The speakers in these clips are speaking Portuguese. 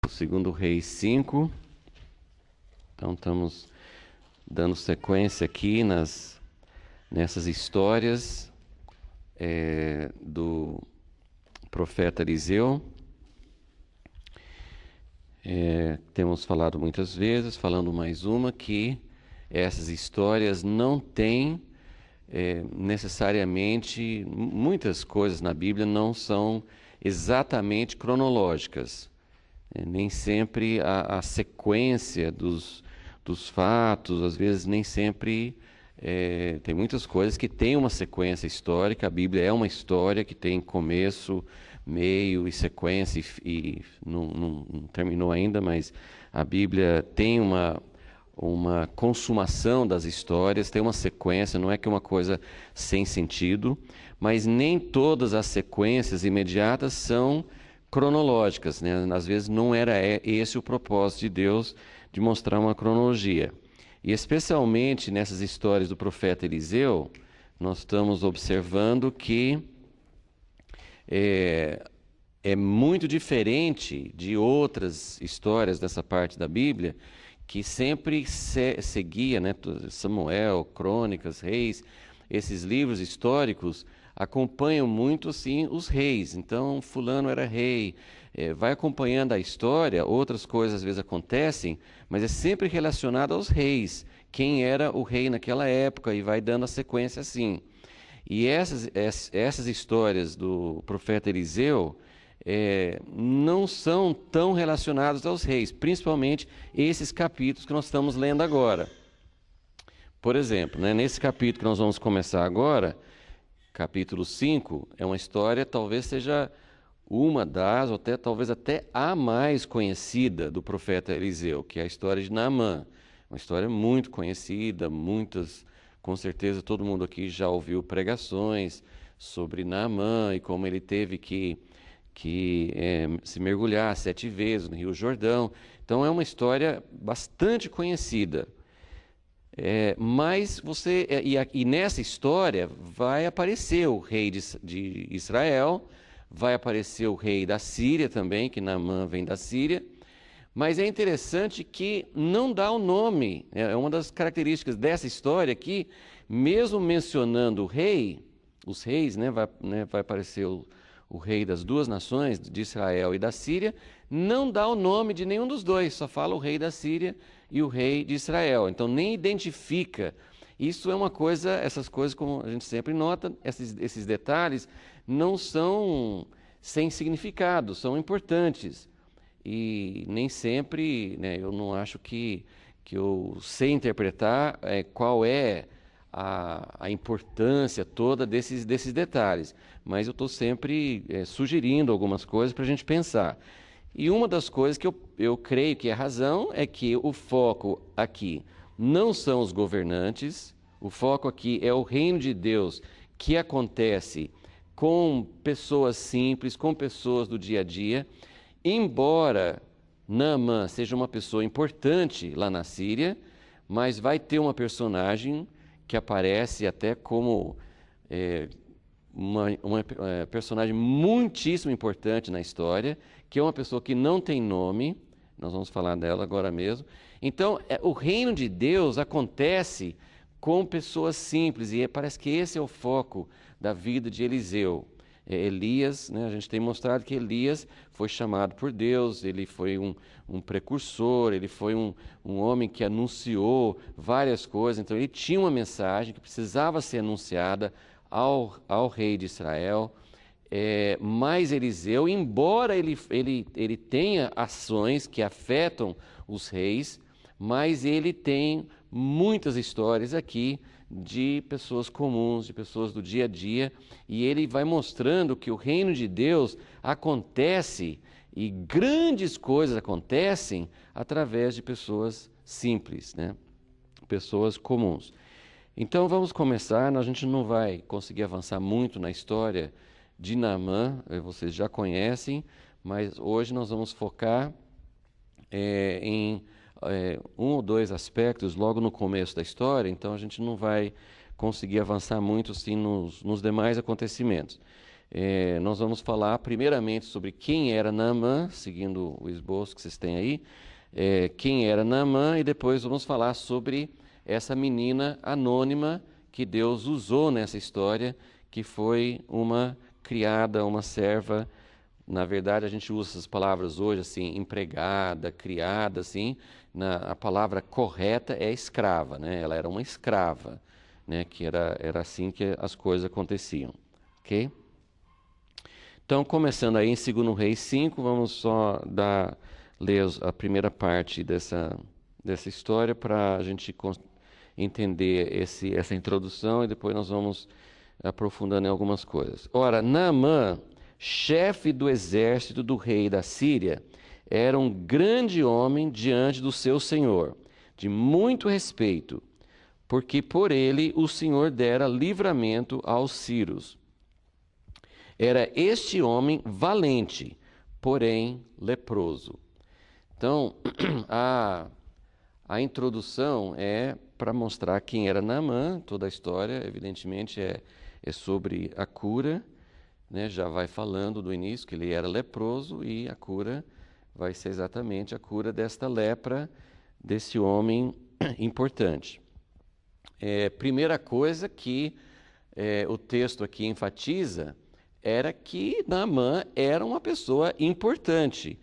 Segundo Reis 5. Então estamos dando sequência aqui nessas histórias do profeta Eliseu. Temos falado muitas vezes, falando mais uma, que essas histórias não têm necessariamente, muitas coisas na Bíblia não são exatamente cronológicas. Nem sempre a sequência dos fatos, às vezes nem sempre tem muitas coisas que têm uma sequência histórica. A Bíblia é uma história que tem começo, meio e sequência, e não terminou ainda, mas a Bíblia tem uma consumação das histórias, tem uma sequência, não é que é uma coisa sem sentido, mas nem todas as sequências imediatas são cronológicas, né? Às vezes não era esse o propósito de Deus, de mostrar uma cronologia. E especialmente nessas histórias do profeta Eliseu, nós estamos observando que é muito diferente de outras histórias dessa parte da Bíblia, que sempre seguia, né, Samuel, Crônicas, Reis, esses livros históricos acompanham muito assim os reis. Então fulano era rei, vai acompanhando a história. Outras coisas às vezes acontecem, mas é sempre relacionado aos reis, quem era o rei naquela época, e vai dando a sequência assim. E essas histórias do profeta Eliseu não são tão relacionadas aos reis, principalmente esses capítulos que nós estamos lendo agora. Por exemplo, né, nesse capítulo que nós vamos começar agora, capítulo 5, é uma história, talvez seja uma das, ou talvez até a mais conhecida do profeta Eliseu, que é a história de Naamã. Uma história muito conhecida, com certeza todo mundo aqui já ouviu pregações sobre Naamã e como ele teve que se mergulhar 7 vezes no Rio Jordão. Então é uma história bastante conhecida. Mas e nessa história vai aparecer o rei de Israel, vai aparecer o rei da Síria também, que Naamã vem da Síria. Mas é interessante que não dá o nome. É uma das características dessa história que, mesmo mencionando o rei, os reis, vai aparecer o rei das duas nações, de Israel e da Síria, não dá o nome de nenhum dos dois, só fala o rei da Síria e o rei de Israel. Então nem identifica. Isso é uma coisa, essas coisas, como a gente sempre nota, esses detalhes não são sem significado, são importantes. E nem sempre, né, eu não acho que eu sei interpretar qual é a importância toda desses detalhes, mas eu estou sempre sugerindo algumas coisas para a gente pensar. E uma das coisas que eu creio que é razão é que o foco aqui não são os governantes, o foco aqui é o reino de Deus, que acontece com pessoas simples, com pessoas do dia a dia. Embora Naamã seja uma pessoa importante lá na Síria, mas vai ter uma personagem que aparece até como uma personagem muitíssimo importante na história, que é uma pessoa que não tem nome. Nós vamos falar dela agora mesmo. Então, o reino de Deus acontece com pessoas simples, e parece que esse é o foco da vida de Eliseu. Elias, né, a gente tem mostrado que Elias foi chamado por Deus, ele foi um precursor, ele foi um homem que anunciou várias coisas. Então ele tinha uma mensagem que precisava ser anunciada ao rei de Israel. Mas Eliseu, embora ele tenha ações que afetam os reis, mas ele tem muitas histórias aqui de pessoas comuns, de pessoas do dia a dia, e ele vai mostrando que o reino de Deus acontece, e grandes coisas acontecem através de pessoas simples, né? Pessoas comuns. Então vamos começar. A gente não vai conseguir avançar muito na história de Naamã, vocês já conhecem, mas hoje nós vamos focar em um ou dois aspectos logo no começo da história. Então a gente não vai conseguir avançar muito assim nos demais acontecimentos. Nós vamos falar primeiramente sobre quem era Naamã, seguindo o esboço que vocês têm aí, quem era Naamã, e depois vamos falar sobre essa menina anônima que Deus usou nessa história, que foi uma criada, uma serva. Na verdade, a gente usa essas palavras hoje, assim, empregada, criada, assim. A palavra correta é escrava, né? Ela era uma escrava, né? Que era assim que as coisas aconteciam, ok? Então, começando aí em 2 Reis 5, vamos só ler a primeira parte dessa história para a gente entender essa introdução e depois nós vamos aprofundando em algumas coisas. Ora, Naamã, chefe do exército do rei da Síria, era um grande homem diante do seu senhor, de muito respeito, porque por ele o Senhor dera livramento aos sírios. Era este homem valente, porém leproso. Então, a introdução é para mostrar quem era Naamã. Toda a história, evidentemente, é sobre a cura, né? Já vai falando do início que ele era leproso e a cura vai ser exatamente a cura desta lepra, desse homem importante. Primeira coisa que o texto aqui enfatiza era que Naamã era uma pessoa importante.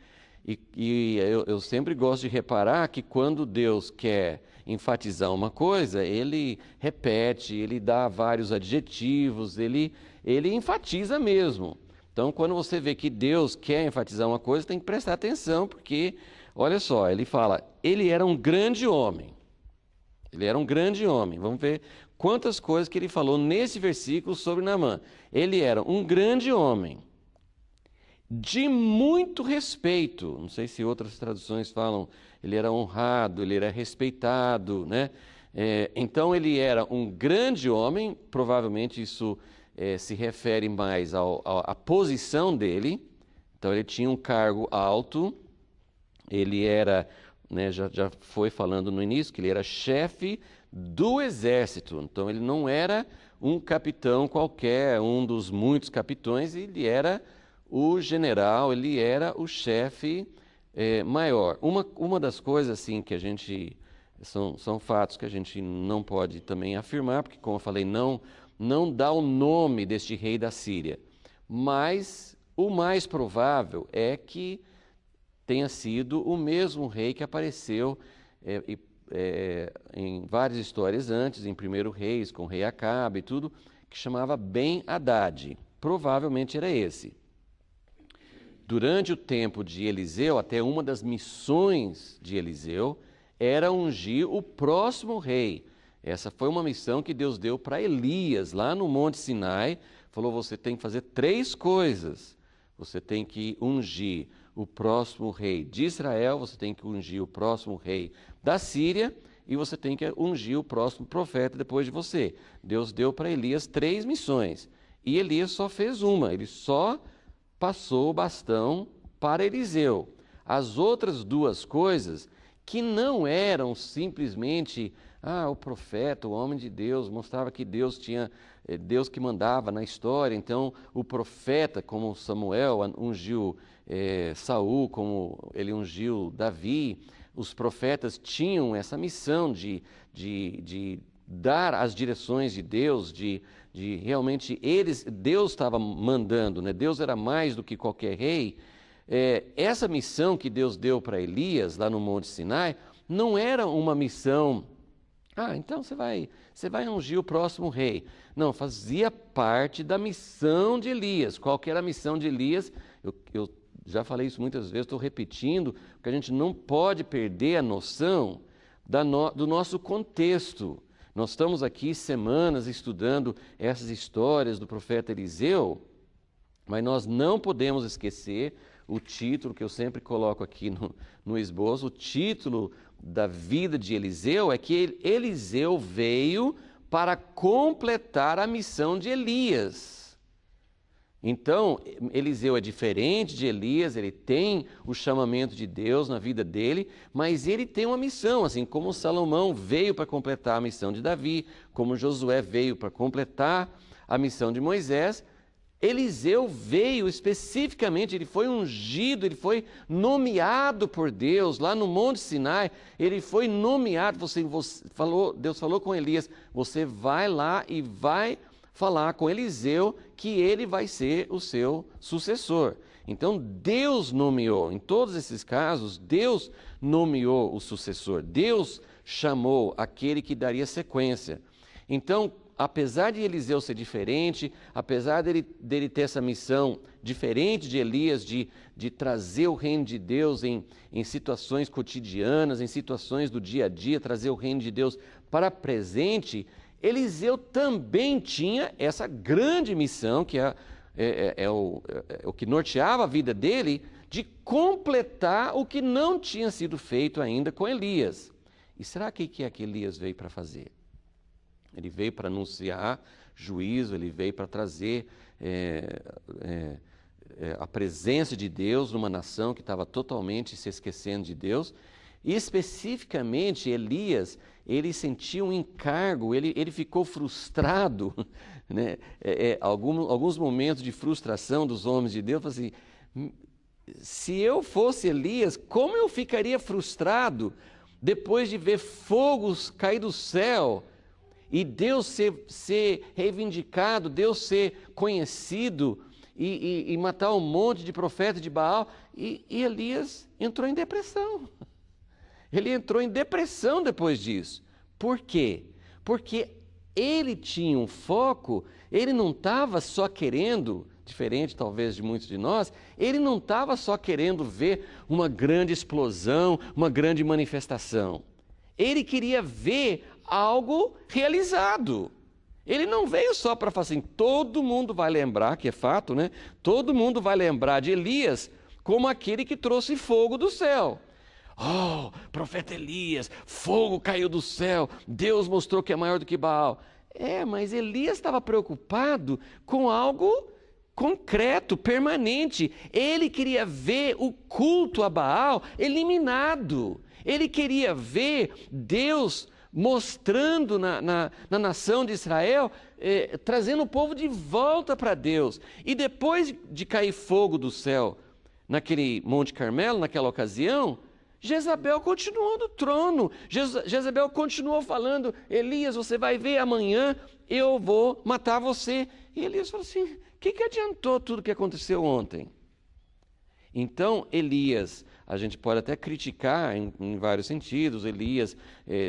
E eu sempre gosto de reparar que quando Deus quer enfatizar uma coisa, ele repete, ele dá vários adjetivos, ele enfatiza mesmo. Então, quando você vê que Deus quer enfatizar uma coisa, tem que prestar atenção, porque, olha só, ele fala, ele era um grande homem. Ele era um grande homem. Vamos ver quantas coisas que ele falou nesse versículo sobre Naamã. Ele era um grande homem, de muito respeito. Não sei se outras traduções falam, ele era honrado, ele era respeitado, né? Então ele era um grande homem, provavelmente isso se refere mais à posição dele. Então ele tinha um cargo alto, ele era, né, já foi falando no início, que ele era chefe do exército. Então ele não era um capitão qualquer, um dos muitos capitões, ele era o general, ele era o chefe maior. Uma das coisas assim que a gente são fatos que a gente não pode também afirmar, porque como eu falei, não dá o nome deste rei da Síria, mas o mais provável é que tenha sido o mesmo rei que apareceu em várias histórias antes, em 1 Reis, com o rei Acabe e tudo, que chamava Ben-Hadad. Provavelmente era esse. Durante o tempo de Eliseu, até uma das missões de Eliseu era ungir o próximo rei. Essa foi uma missão que Deus deu para Elias, lá no Monte Sinai. Falou, você tem que fazer 3 coisas. Você tem que ungir o próximo rei de Israel, você tem que ungir o próximo rei da Síria e você tem que ungir o próximo profeta depois de você. Deus deu para Elias 3 missões e Elias só fez uma, ele só passou o bastão para Eliseu. As outras 2 coisas que não eram simplesmente o profeta, o homem de Deus, mostrava que Deus que mandava na história. Então o profeta, como Samuel ungiu Saul, como ele ungiu Davi, os profetas tinham essa missão de dar as direções de Deus, de realmente Deus estava mandando, né? Deus era mais do que qualquer rei. Essa missão que Deus deu para Elias lá no Monte Sinai não era uma missão, então você vai ungir o próximo rei. Não, fazia parte da missão de Elias. Qual que era a missão de Elias? Eu já falei isso muitas vezes, estou repetindo, porque a gente não pode perder a noção do nosso contexto. Nós estamos aqui semanas estudando essas histórias do profeta Eliseu, mas nós não podemos esquecer o título que eu sempre coloco aqui no esboço. O título da vida de Eliseu é que Eliseu veio para completar a missão de Elias. Então, Eliseu é diferente de Elias, ele tem o chamamento de Deus na vida dele, mas ele tem uma missão, assim como Salomão veio para completar a missão de Davi, como Josué veio para completar a missão de Moisés. Eliseu veio especificamente, ele foi ungido, ele foi nomeado por Deus, lá no Monte Sinai, ele foi nomeado, Deus falou com Elias, você vai lá e vai falar com Eliseu que ele vai ser o seu sucessor. Então Deus nomeou, em todos esses casos, Deus nomeou o sucessor, Deus chamou aquele que daria sequência. Então, apesar de Eliseu ser diferente, apesar dele ter essa missão diferente de Elias, de trazer o reino de Deus em situações cotidianas, em situações do dia a dia, trazer o reino de Deus para presente, Eliseu também tinha essa grande missão, que é o que norteava a vida dele, de completar o que não tinha sido feito ainda com Elias. E será que é que Elias veio para fazer? Ele veio para anunciar juízo, ele veio para trazer a presença de Deus numa nação que estava totalmente se esquecendo de Deus. E especificamente Elias, ele sentiu um encargo, ele ficou frustrado, né? Alguns momentos de frustração dos homens de Deus, assim, se eu fosse Elias, como eu ficaria frustrado depois de ver fogos cair do céu, e Deus ser reivindicado, Deus ser conhecido e matar um monte de profetas de Baal. E Elias entrou em depressão. Ele entrou em depressão depois disso. Por quê? Porque ele tinha um foco, ele não estava só querendo, diferente talvez de muitos de nós, ele não estava só querendo ver uma grande explosão, uma grande manifestação. Ele queria ver algo realizado. Ele não veio só para falar assim, todo mundo vai lembrar, que é fato, né? Todo mundo vai lembrar de Elias como aquele que trouxe fogo do céu. Oh, profeta Elias, fogo caiu do céu, Deus mostrou que é maior do que Baal. Mas Elias estava preocupado com algo concreto, permanente. Ele queria ver o culto a Baal eliminado. Ele queria ver Deus mostrando na nação de Israel, trazendo o povo de volta para Deus. E depois de cair fogo do céu naquele Monte Carmelo, naquela ocasião, Jezabel continuou no trono. Jezabel continuou falando, Elias, você vai ver amanhã, eu vou matar você. E Elias falou assim, o que adiantou tudo o que aconteceu ontem? Então, Elias, a gente pode até criticar em vários sentidos, Elias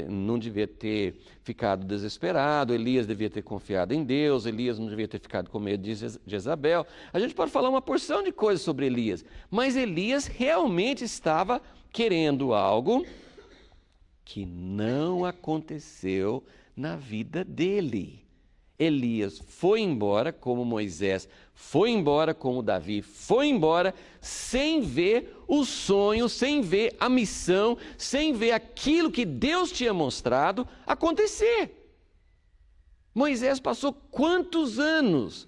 não devia ter ficado desesperado, Elias devia ter confiado em Deus, Elias não devia ter ficado com medo de Jezabel. A gente pode falar uma porção de coisas sobre Elias, mas Elias realmente estava querendo algo que não aconteceu na vida dele. Elias foi embora como Moisés, foi embora como Davi, foi embora sem ver o sonho, sem ver a missão, sem ver aquilo que Deus tinha mostrado acontecer. Moisés passou quantos anos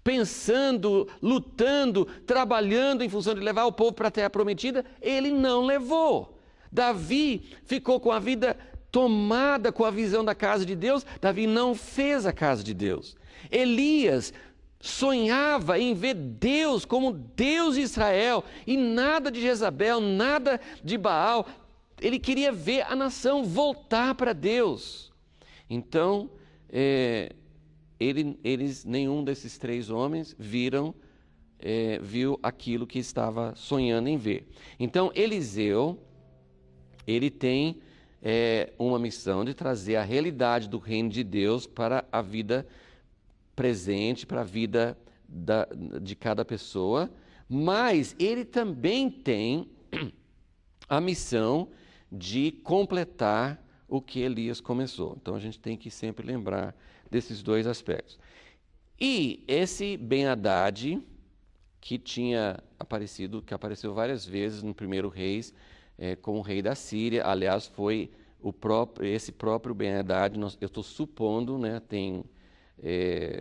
pensando, lutando, trabalhando em função de levar o povo para a terra prometida? Ele não levou. Davi ficou com a vida tomada com a visão da casa de Deus, Davi não fez a casa de Deus. Elias sonhava em ver Deus como Deus de Israel, e nada de Jezabel, nada de Baal. Ele queria ver a nação voltar para Deus. Então, nenhum desses três homens viu aquilo que estava sonhando em ver. Então, Eliseu, ele tem uma missão de trazer a realidade do reino de Deus para a vida presente, para a vida de cada pessoa, mas ele também tem a missão de completar o que Elias começou. Então a gente tem que sempre lembrar desses dois aspectos. E esse Ben-Hadad, que que apareceu várias vezes no primeiro Reis, como rei da Síria, aliás, foi esse próprio Ben-Hadad, eu estou supondo, né,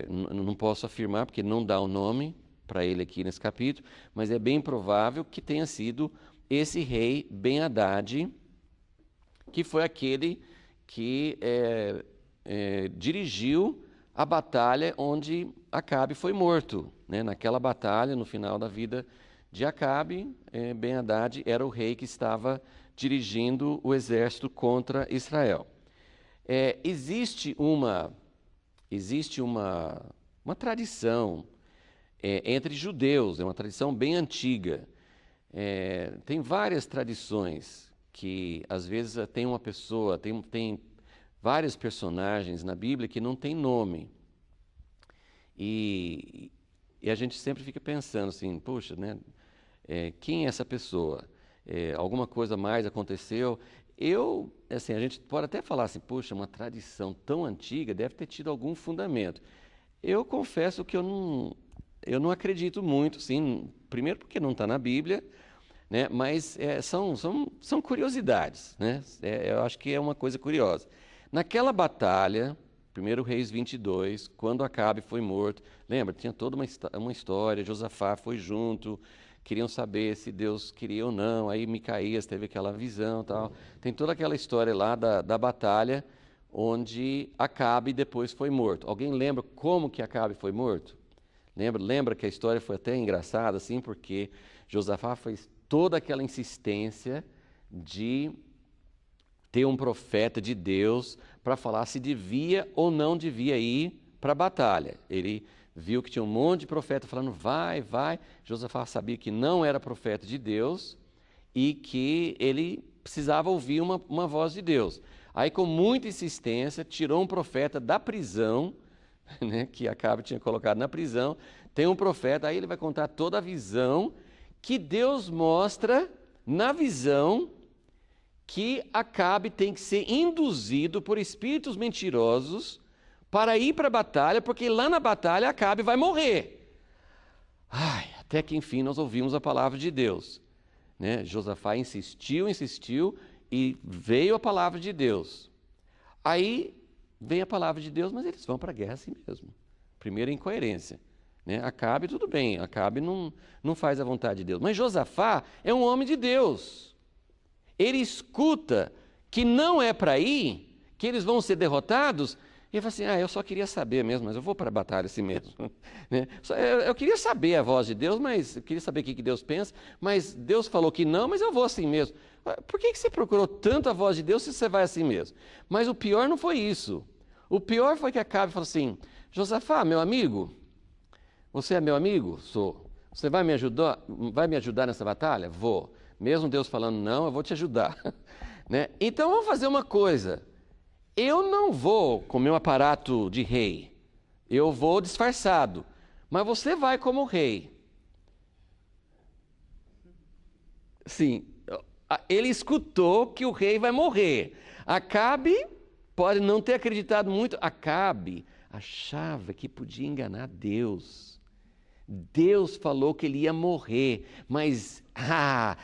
não posso afirmar porque não dá o nome para ele aqui nesse capítulo, mas é bem provável que tenha sido esse rei Ben-Hadad, que foi aquele que dirigiu a batalha onde Acabe foi morto, né? Naquela batalha, no final da vida de Acabe, Ben-Hadad era o rei que estava dirigindo o exército contra Israel. Existe uma tradição entre judeus, é uma tradição bem antiga. Tem várias tradições que, às vezes, tem uma pessoa, tem vários personagens na Bíblia que não tem nome. E a gente sempre fica pensando assim, puxa, né? Quem é essa pessoa? Alguma coisa mais aconteceu? Assim, a gente pode até falar assim, puxa, uma tradição tão antiga deve ter tido algum fundamento. Eu confesso que eu não acredito muito, sim, primeiro porque não está na Bíblia, né? Mas são curiosidades, né? Eu acho que é uma coisa curiosa. Naquela batalha, 1 Reis 22, quando Acabe foi morto, lembra, tinha toda uma história, Josafá foi junto, queriam saber se Deus queria ou não, aí Micaías teve aquela visão e tal. Tem toda aquela história lá da batalha, onde Acabe depois foi morto. Alguém lembra como que Acabe foi morto? Lembra que a história foi até engraçada, assim, porque Josafá fez toda aquela insistência de ter um profeta de Deus para falar se devia ou não devia ir para a batalha. Ele viu que tinha um monte de profeta falando, vai, vai. Josafá sabia que não era profeta de Deus e que ele precisava ouvir uma voz de Deus. Aí, com muita insistência, tirou um profeta da prisão, né, que Acabe tinha colocado na prisão. Tem um profeta, aí ele vai contar toda a visão que Deus mostra na visão que Acabe tem que ser induzido por espíritos mentirosos para ir para a batalha, porque lá na batalha Acabe vai morrer. Até que enfim nós ouvimos a palavra de Deus, né? Josafá insistiu e veio a palavra de Deus. Aí vem a palavra de Deus, mas eles vão para a guerra assim mesmo. Primeiro, incoerência, né? Acabe, tudo bem, Acabe não faz a vontade de Deus. Mas Josafá é um homem de Deus. Ele escuta que não é para ir, que eles vão ser derrotados, e ele fala assim, eu só queria saber mesmo, mas eu vou para a batalha assim mesmo. Né? Eu queria saber a voz de Deus, mas eu queria saber o que Deus pensa, mas Deus falou que não, mas eu vou assim mesmo. Por que você procurou tanto a voz de Deus se você vai assim mesmo? Mas o pior não foi isso. O pior foi que Acabe falou assim, Josafá, meu amigo, você é meu amigo? Sou. Você vai me ajudar nessa batalha? Vou. Mesmo Deus falando não, eu vou te ajudar. Né? Então vamos fazer uma coisa. Eu não vou com meu aparato de rei. Eu vou disfarçado. Mas você vai como rei. Sim, ele escutou que o rei vai morrer. Acabe pode não ter acreditado muito. Acabe achava que podia enganar Deus. Deus falou que ele ia morrer, mas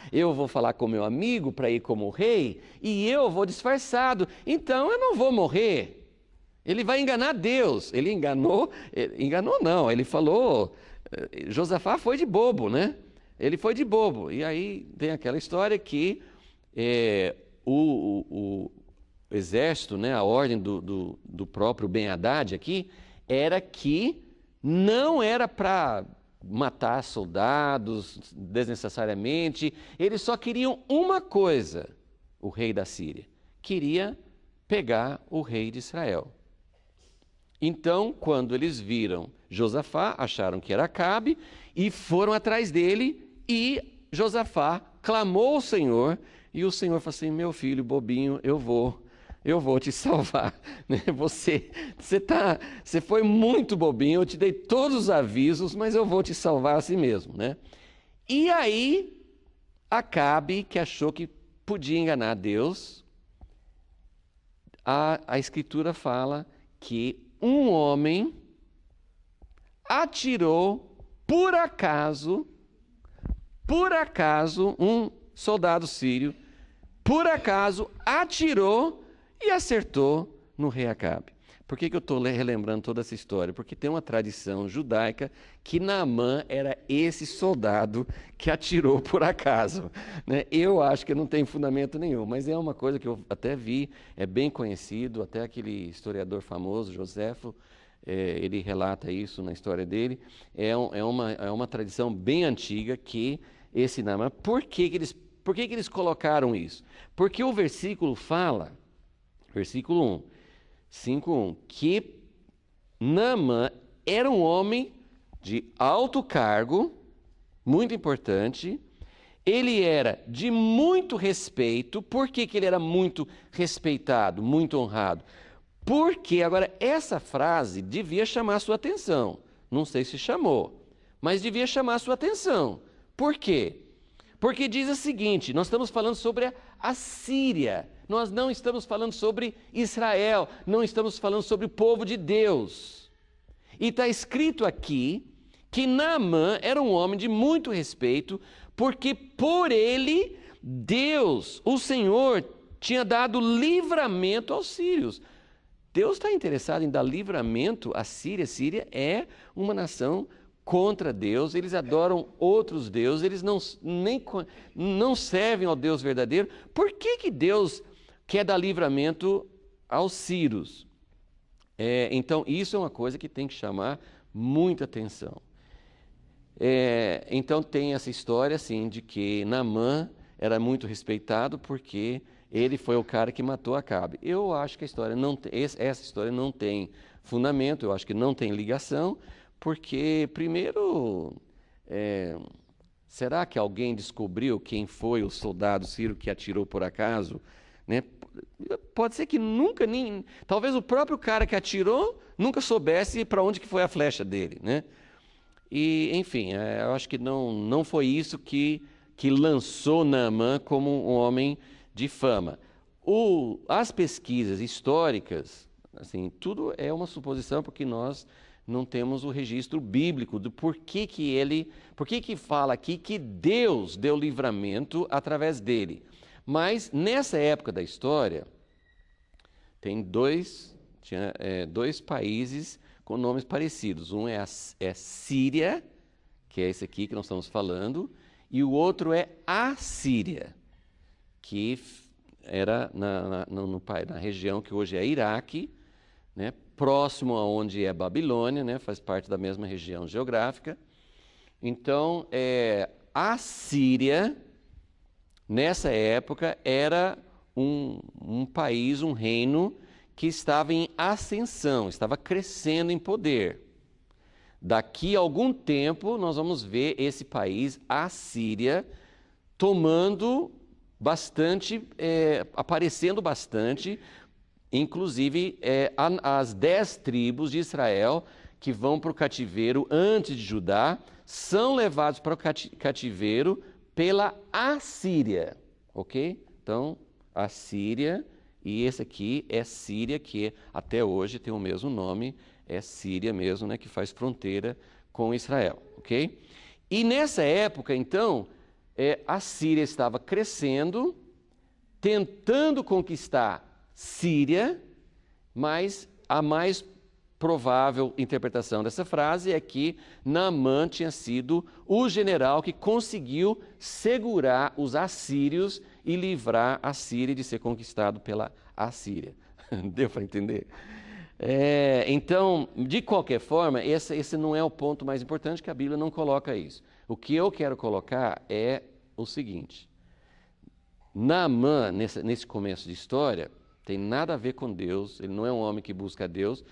eu vou falar com meu amigo para ir como rei e eu vou disfarçado, então eu não vou morrer. Ele vai enganar Deus. Ele enganou não, ele falou, Josafá foi de bobo, né? Ele foi de bobo. E aí tem aquela história que o exército, né, a ordem do próprio Ben-Hadad aqui, era que não era para matar soldados desnecessariamente, eles só queriam uma coisa, o rei da Síria, queria pegar o rei de Israel. Então, quando eles viram Josafá, acharam que era Acabe e foram atrás dele e Josafá clamou ao Senhor e o Senhor falou assim, meu filho bobinho, eu vou te salvar. Você foi muito bobinho, eu te dei todos os avisos, mas eu vou te salvar assim mesmo. Né? E aí, Acabe, que achou que podia enganar Deus, a Escritura fala que um homem atirou, por acaso, um soldado sírio, por acaso, atirou e acertou no rei Acabe. Por que eu estou relembrando toda essa história? Porque tem uma tradição judaica que Naamã era esse soldado que atirou por acaso. Né? Eu acho que não tem fundamento nenhum, mas é uma coisa que eu até vi, é bem conhecido, até aquele historiador famoso, Joséfo, ele relata isso na história dele. É uma tradição bem antiga que esse Naamã. Por que que eles colocaram isso? Porque o versículo fala, versículo 1, 5:1, que Naamã era um homem de alto cargo, muito importante. Ele era de muito respeito. Por que que ele era muito respeitado, muito honrado? Porque, agora, essa frase devia chamar a sua atenção. Não sei se chamou, mas devia chamar a sua atenção. Por quê? Porque diz o seguinte: nós estamos falando sobre a Síria, nós não estamos falando sobre Israel, não estamos falando sobre o povo de Deus. E está escrito aqui que Naamã era um homem de muito respeito, porque por ele, Deus, o Senhor, tinha dado livramento aos sírios. Deus está interessado em dar livramento à Síria. A Síria é uma nação contra Deus, eles adoram outros deuses, eles não servem ao Deus verdadeiro. Por que que Deus quer dar livramento aos sírios? Então, isso é uma coisa que tem que chamar muita atenção. Então, tem essa história assim, de que Naamã era muito respeitado porque ele foi o cara que matou Acabe. Eu acho que essa história não tem fundamento, eu acho que não tem ligação, porque, primeiro, será que alguém descobriu quem foi o soldado sírio que atirou por acaso? Né? Pode ser que talvez o próprio cara que atirou nunca soubesse para onde que foi a flecha dele, né? E, enfim, eu acho que não foi isso que lançou Naamã como um homem de fama. As pesquisas históricas, assim, tudo é uma suposição, porque nós não temos o registro bíblico do por que fala aqui que Deus deu livramento através dele. Mas nessa época da história, tinha dois países com nomes parecidos. Um é Síria, que é esse aqui que nós estamos falando, e o outro é Assíria, que era na região que hoje é Iraque, né, próximo a onde é Babilônia, né, faz parte da mesma região geográfica. Então, a Síria, nessa época, era um país, um reino que estava em ascensão, estava crescendo em poder. Daqui a algum tempo, nós vamos ver esse país, a Síria, tomando bastante, aparecendo bastante, inclusive as 10 tribos de Israel que vão para o cativeiro antes de Judá, são levados para o cativeiro pela Assíria, ok? Então, a Síria, e esse aqui é Síria, que até hoje tem o mesmo nome, é Síria mesmo, né, que faz fronteira com Israel, ok? E nessa época, então, a Síria estava crescendo, tentando conquistar Síria, mas a mais provável interpretação dessa frase é que Naamã tinha sido o general que conseguiu segurar os assírios e livrar a Síria de ser conquistado pela Assíria. Deu para entender? Então, de qualquer forma, esse não é o ponto mais importante, que a Bíblia não coloca isso. O que eu quero colocar é o seguinte: Naamã, nesse começo de história, tem nada a ver com Deus, ele não é um homem que busca Deus.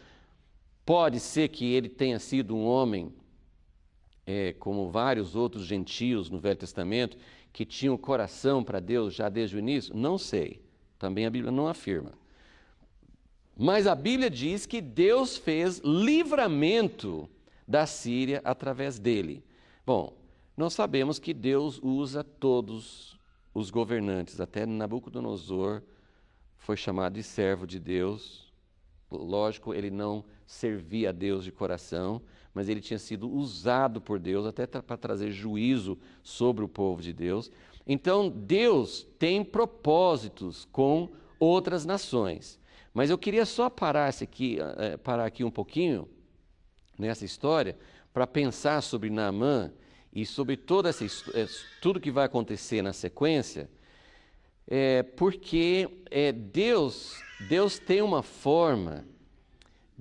Pode ser que ele tenha sido um homem, como vários outros gentios no Velho Testamento, que tinham coração para Deus já desde o início? Não sei. Também a Bíblia não afirma. Mas a Bíblia diz que Deus fez livramento da Síria através dele. Bom, nós sabemos que Deus usa todos os governantes. Até Nabucodonosor foi chamado de servo de Deus. Lógico, ele não servia a Deus de coração, mas ele tinha sido usado por Deus até para trazer juízo sobre o povo de Deus. Então, Deus tem propósitos com outras nações. Mas eu queria só parar aqui um pouquinho nessa história para pensar sobre Naamã e sobre tudo que vai acontecer na sequência, porque Deus tem uma forma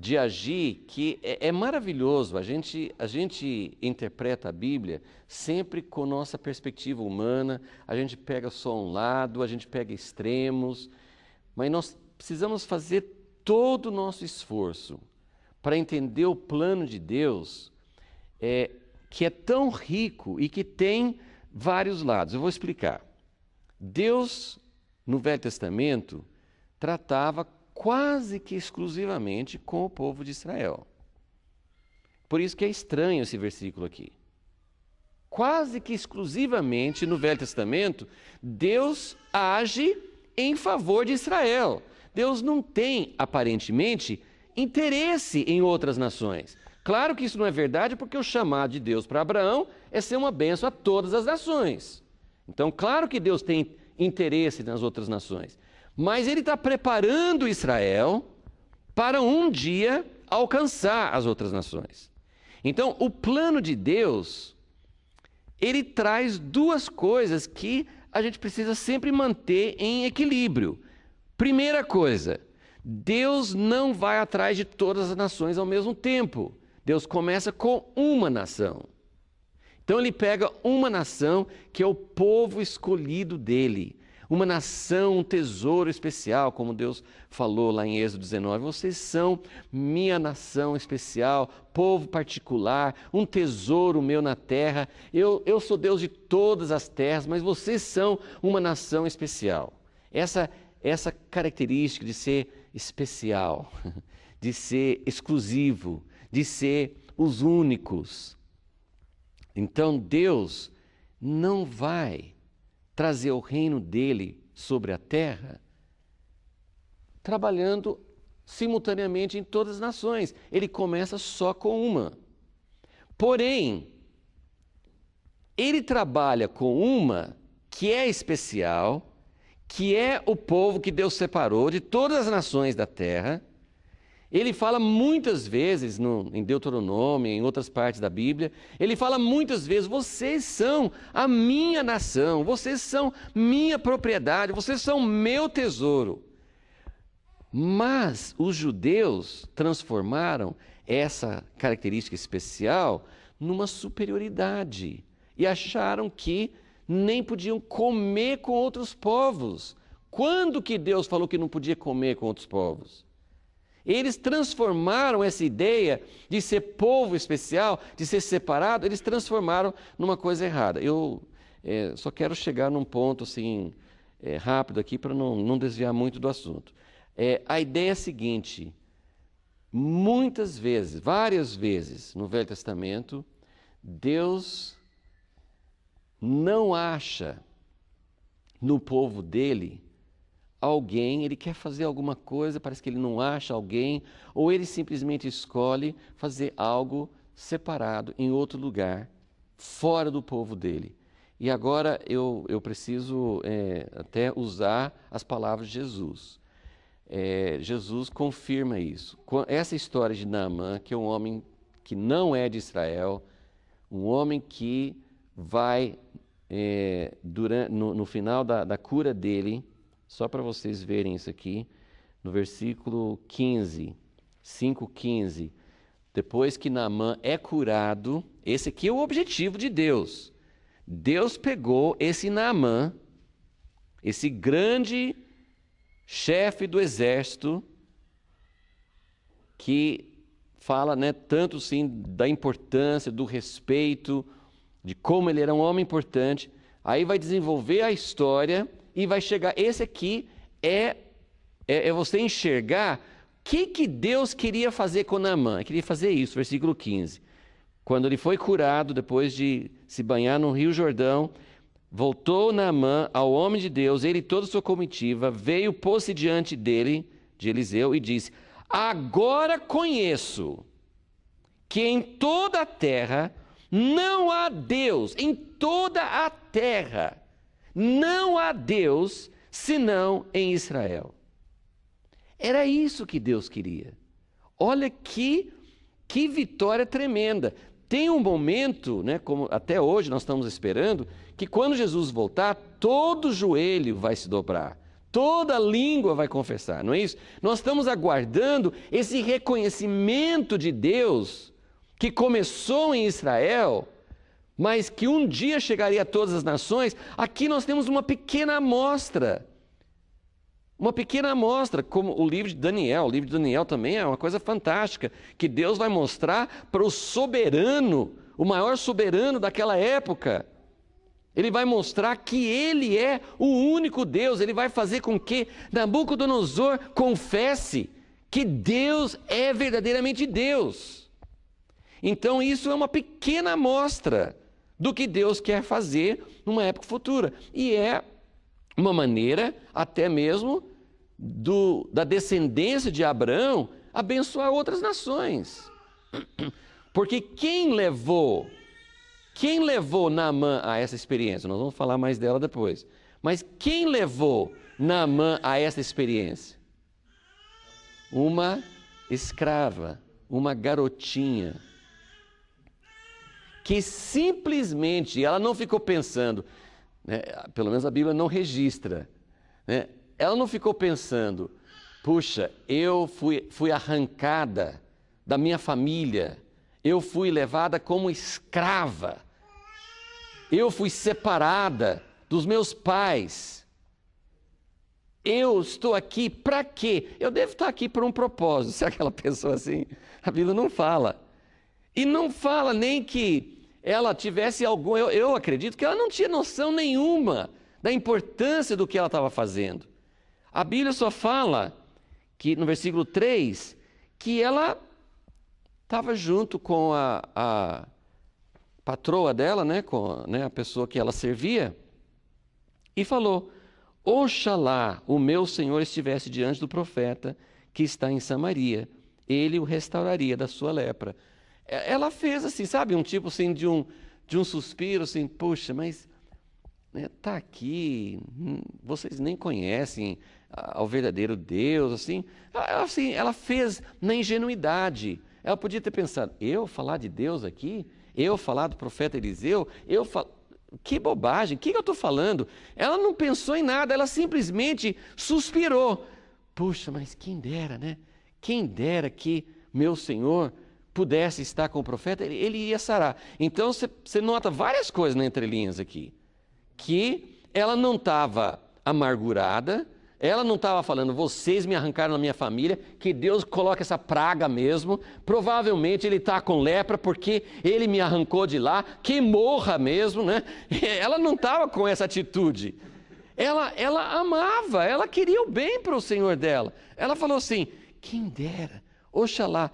de agir que é maravilhoso. A gente interpreta a Bíblia sempre com nossa perspectiva humana, a gente pega só um lado, a gente pega extremos, mas nós precisamos fazer todo o nosso esforço para entender o plano de Deus, que é tão rico e que tem vários lados. Eu vou explicar. Deus, no Velho Testamento, tratava quase que exclusivamente com o povo de Israel. Por isso que é estranho esse versículo aqui. Quase que exclusivamente no Velho Testamento, Deus age em favor de Israel. Deus não tem, aparentemente, interesse em outras nações. Claro que isso não é verdade, porque o chamado de Deus para Abraão é ser uma bênção a todas as nações. Então, claro que Deus tem interesse nas outras nações. Mas ele está preparando Israel para um dia alcançar as outras nações. Então, o plano de Deus, ele traz duas coisas que a gente precisa sempre manter em equilíbrio. Primeira coisa, Deus não vai atrás de todas as nações ao mesmo tempo. Deus começa com uma nação. Então ele pega uma nação que é o povo escolhido dele. Uma nação, um tesouro especial, como Deus falou lá em Êxodo 19. Vocês são minha nação especial, povo particular, um tesouro meu na terra. Eu sou Deus de todas as terras, mas vocês são uma nação especial. Essa característica de ser especial, de ser exclusivo, de ser os únicos. Então Deus não vai trazer o reino dele sobre a terra trabalhando simultaneamente em todas as nações. Ele começa só com uma. Porém, ele trabalha com uma que é especial, que é o povo que Deus separou de todas as nações da terra. Ele fala muitas vezes, em Deuteronômio, em outras partes da Bíblia, ele fala muitas vezes, vocês são a minha nação, vocês são minha propriedade, vocês são meu tesouro. Mas os judeus transformaram essa característica especial numa superioridade e acharam que nem podiam comer com outros povos. Quando que Deus falou que não podia comer com outros povos? Eles transformaram essa ideia de ser povo especial, de ser separado, eles transformaram numa coisa errada. Eu só quero chegar num ponto assim, rápido aqui para não desviar muito do assunto. A ideia é a seguinte: muitas vezes, várias vezes no Velho Testamento, Deus não acha no povo dele alguém, ele quer fazer alguma coisa, parece que ele não acha alguém, ou ele simplesmente escolhe fazer algo separado em outro lugar, fora do povo dele. E agora eu preciso até usar as palavras de Jesus. Jesus confirma isso. Essa história de Naamã, que é um homem que não é de Israel, um homem que vai, no final da cura dele, só para vocês verem isso aqui, no versículo 15, 5:15, depois que Naamã é curado, esse aqui é o objetivo de Deus. Deus pegou esse Naamã, esse grande chefe do exército, que fala, tanto sim da importância, do respeito, de como ele era um homem importante, aí vai desenvolver a história e vai chegar, esse aqui é você enxergar o que Deus queria fazer com Naamã. Ele queria fazer isso, versículo 15. Quando ele foi curado, depois de se banhar no Rio Jordão, voltou Naamã ao homem de Deus, ele e toda a sua comitiva, veio, pôs-se diante dele, de Eliseu, e disse: agora conheço que em toda a terra não há Deus, em toda a terra, não há Deus senão em Israel. Era isso que Deus queria. Olha que vitória tremenda. Tem um momento, como até hoje nós estamos esperando, que quando Jesus voltar, todo joelho vai se dobrar, Toda língua vai confessar, não é isso? Nós estamos aguardando esse reconhecimento de Deus que começou em Israel, mas que um dia chegaria a todas as nações. Aqui nós temos uma pequena amostra. Uma pequena amostra, como o livro de Daniel. O livro de Daniel também é uma coisa fantástica, que Deus vai mostrar para o soberano, o maior soberano daquela época. Ele vai mostrar que Ele é o único Deus. Ele vai fazer com que Nabucodonosor confesse que Deus é verdadeiramente Deus. Então isso é uma pequena amostra do que Deus quer fazer numa época futura. E é uma maneira até mesmo da descendência de Abraão abençoar outras nações. Porque quem levou Naamã a essa experiência? Nós vamos falar mais dela depois. Mas quem levou Naamã a essa experiência? Uma escrava, uma garotinha, que simplesmente, ela não ficou pensando, né, pelo menos a Bíblia não registra, né, ela não ficou pensando, puxa, eu fui arrancada da minha família, eu fui levada como escrava, eu fui separada dos meus pais, eu estou aqui para quê? Eu devo estar aqui por um propósito. Se aquela pessoa assim, a Bíblia não fala. E não fala nem que ela tivesse algum... Eu acredito que ela não tinha noção nenhuma da importância do que ela estava fazendo. A Bíblia só fala que, no versículo 3, que ela estava junto com a patroa dela, né, com, né, a pessoa que ela servia, e falou: oxalá o meu senhor estivesse diante do profeta que está em Samaria, ele o restauraria da sua lepra. Ela fez assim, sabe, um tipo assim de um suspiro, assim, puxa, mas tá aqui, vocês nem conhecem ao verdadeiro Deus, assim, ela fez na ingenuidade. Ela podia ter pensado: eu falar de Deus aqui? Eu falar do profeta Eliseu? Que bobagem, o que eu estou falando? Ela não pensou em nada, ela simplesmente suspirou. Puxa, mas quem dera, né? Quem dera que meu Senhor pudesse estar com o profeta, ele ia sarar. Então você nota várias coisas na entrelinhas aqui. Que ela não estava amargurada, ela não estava falando: vocês me arrancaram da minha família, que Deus coloque essa praga mesmo, provavelmente ele está com lepra porque ele me arrancou de lá, que morra mesmo, né? Ela não estava com essa atitude. Ela amava, ela queria o bem para o Senhor dela. Ela falou assim: quem dera, oxalá.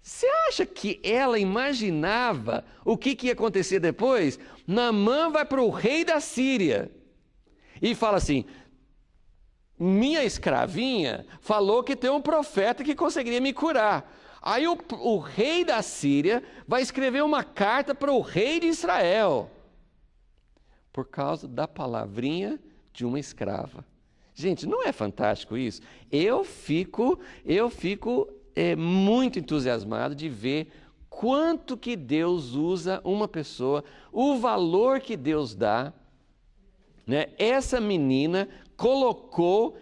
Você acha que ela imaginava o que ia acontecer depois? Naamã vai para o rei da Síria e fala assim: minha escravinha falou que tem um profeta que conseguiria me curar. Aí o rei da Síria vai escrever uma carta para o rei de Israel por causa da palavrinha de uma escrava. Gente, não é fantástico isso? Eu fico muito entusiasmado de ver quanto que Deus usa uma pessoa, o valor que Deus dá, né? Essa menina colocou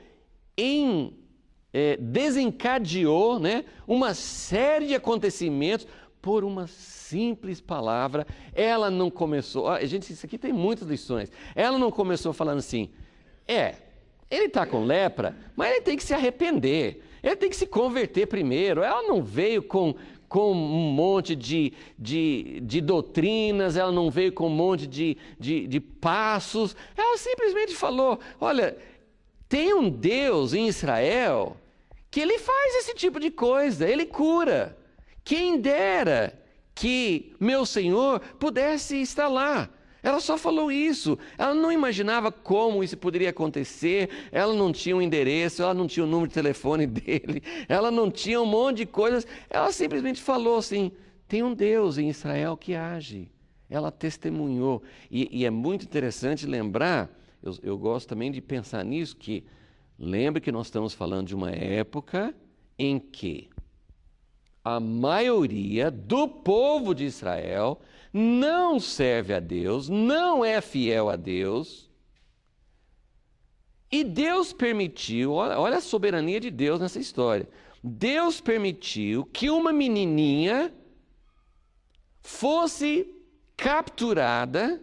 desencadeou, né, uma série de acontecimentos por uma simples palavra. Ela não começou... gente, isso aqui tem muitas lições. Ela não começou falando assim: ele está com lepra, mas ele tem que se arrepender, ele tem que se converter primeiro. Ela não veio com um monte de doutrinas, ela não veio com um monte de passos. Ela simplesmente falou: olha, tem um Deus em Israel que ele faz esse tipo de coisa, ele cura. Quem dera que meu Senhor pudesse estar lá. Ela só falou isso. Ela não imaginava como isso poderia acontecer. Ela não tinha um endereço, ela não tinha o número de telefone dele, ela não tinha um monte de coisas. Ela simplesmente falou assim: tem um Deus em Israel que age. Ela testemunhou. E é muito interessante lembrar, eu gosto também de pensar nisso, que lembre que nós estamos falando de uma época em que a maioria do povo de Israel não serve a Deus, não é fiel a Deus, E Deus permitiu, olha a soberania de Deus nessa história. Deus permitiu que uma menininha fosse capturada,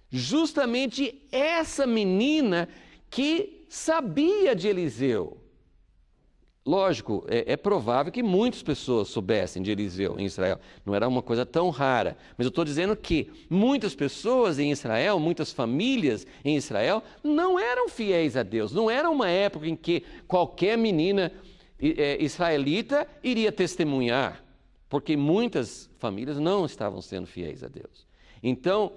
justamente essa menina que sabia de Eliseu. Lógico, é provável que muitas pessoas soubessem de Eliseu em Israel. Não era uma coisa tão rara. Mas eu estou dizendo que muitas pessoas em Israel, muitas famílias em Israel, não eram fiéis a Deus. Não era uma época em que qualquer menina israelita iria testemunhar. Porque muitas famílias não estavam sendo fiéis a Deus. Então,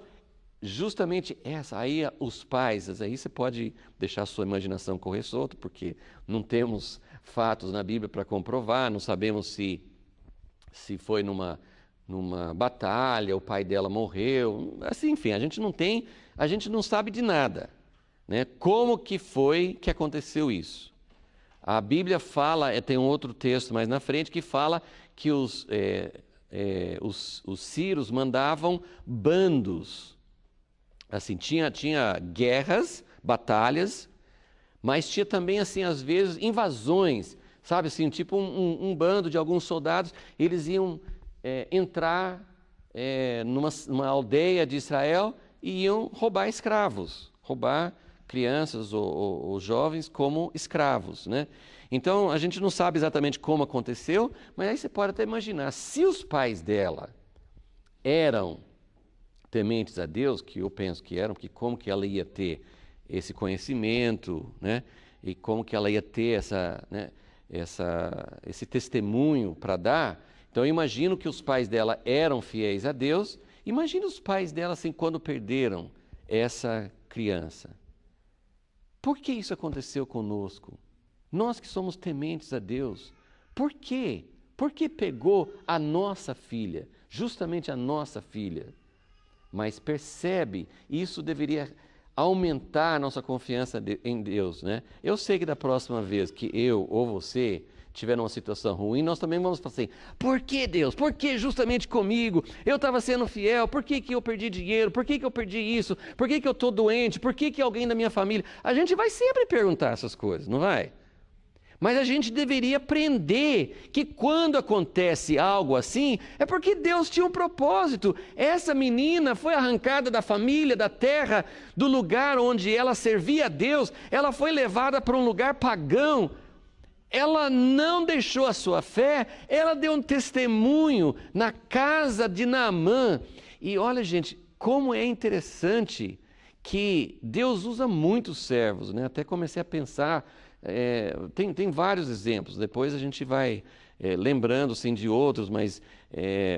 justamente essa, aí os pais, aí você pode deixar a sua imaginação correr solta, porque não temos fatos na Bíblia para comprovar, não sabemos se foi numa batalha, o pai dela morreu, assim, enfim, a gente não sabe de nada, né? Como que foi que aconteceu isso? A Bíblia fala, tem um outro texto mais na frente que fala que os sírios mandavam bandos. Assim, tinha guerras, batalhas, mas tinha também, assim, às vezes, invasões, sabe, assim, tipo um bando de alguns soldados, eles iam entrar numa aldeia de Israel e iam roubar escravos, roubar crianças ou jovens como escravos, né? Então, a gente não sabe exatamente como aconteceu, mas aí você pode até imaginar, se os pais dela eram tementes a Deus, que eu penso que eram, porque como que ela ia ter esse conhecimento, né? E como que ela ia ter esse testemunho para dar. Então eu imagino que os pais dela eram fiéis a Deus. Imagina os pais dela assim quando perderam essa criança. Por que isso aconteceu conosco? Nós que somos tementes a Deus. Por quê? Por que pegou a nossa filha, justamente a nossa filha? Mas percebe, isso deveria aumentar a nossa confiança em Deus, né? Eu sei que da próxima vez que eu ou você tiver numa situação ruim, nós também vamos falar assim, por que Deus? Por que justamente comigo? Eu estava sendo fiel, por que eu perdi dinheiro? Por que eu perdi isso? Por que eu estou doente? Por que alguém da minha família? A gente vai sempre perguntar essas coisas, não vai? Mas a gente deveria aprender que quando acontece algo assim, é porque Deus tinha um propósito. Essa menina foi arrancada da família, da terra, do lugar onde ela servia a Deus, ela foi levada para um lugar pagão. Ela não deixou a sua fé, ela deu um testemunho na casa de Naamã. E olha, gente, como é interessante que Deus usa muitos servos, né? Até comecei a pensar. Tem vários exemplos, depois a gente vai lembrando sim, de outros, mas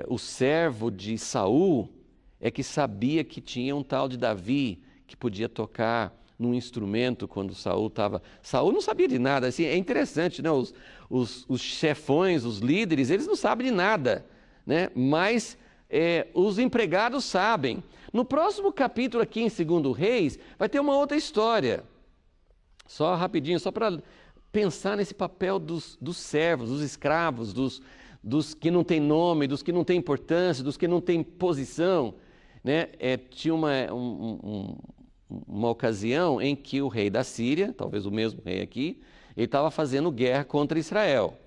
o servo de Saul é que sabia que tinha um tal de Davi que podia tocar num instrumento quando Saul estava... Saul não sabia de nada, assim, é interessante, né? Os chefões, os líderes, eles não sabem de nada, né? Mas os empregados sabem. No próximo capítulo aqui em 2 Reis, vai ter uma outra história. Só rapidinho, só para pensar nesse papel dos servos, dos escravos, dos que não têm nome, dos que não têm importância, dos que não têm posição, né? Tinha uma ocasião em que o rei da Síria, talvez o mesmo rei aqui, ele estava fazendo guerra contra Israel.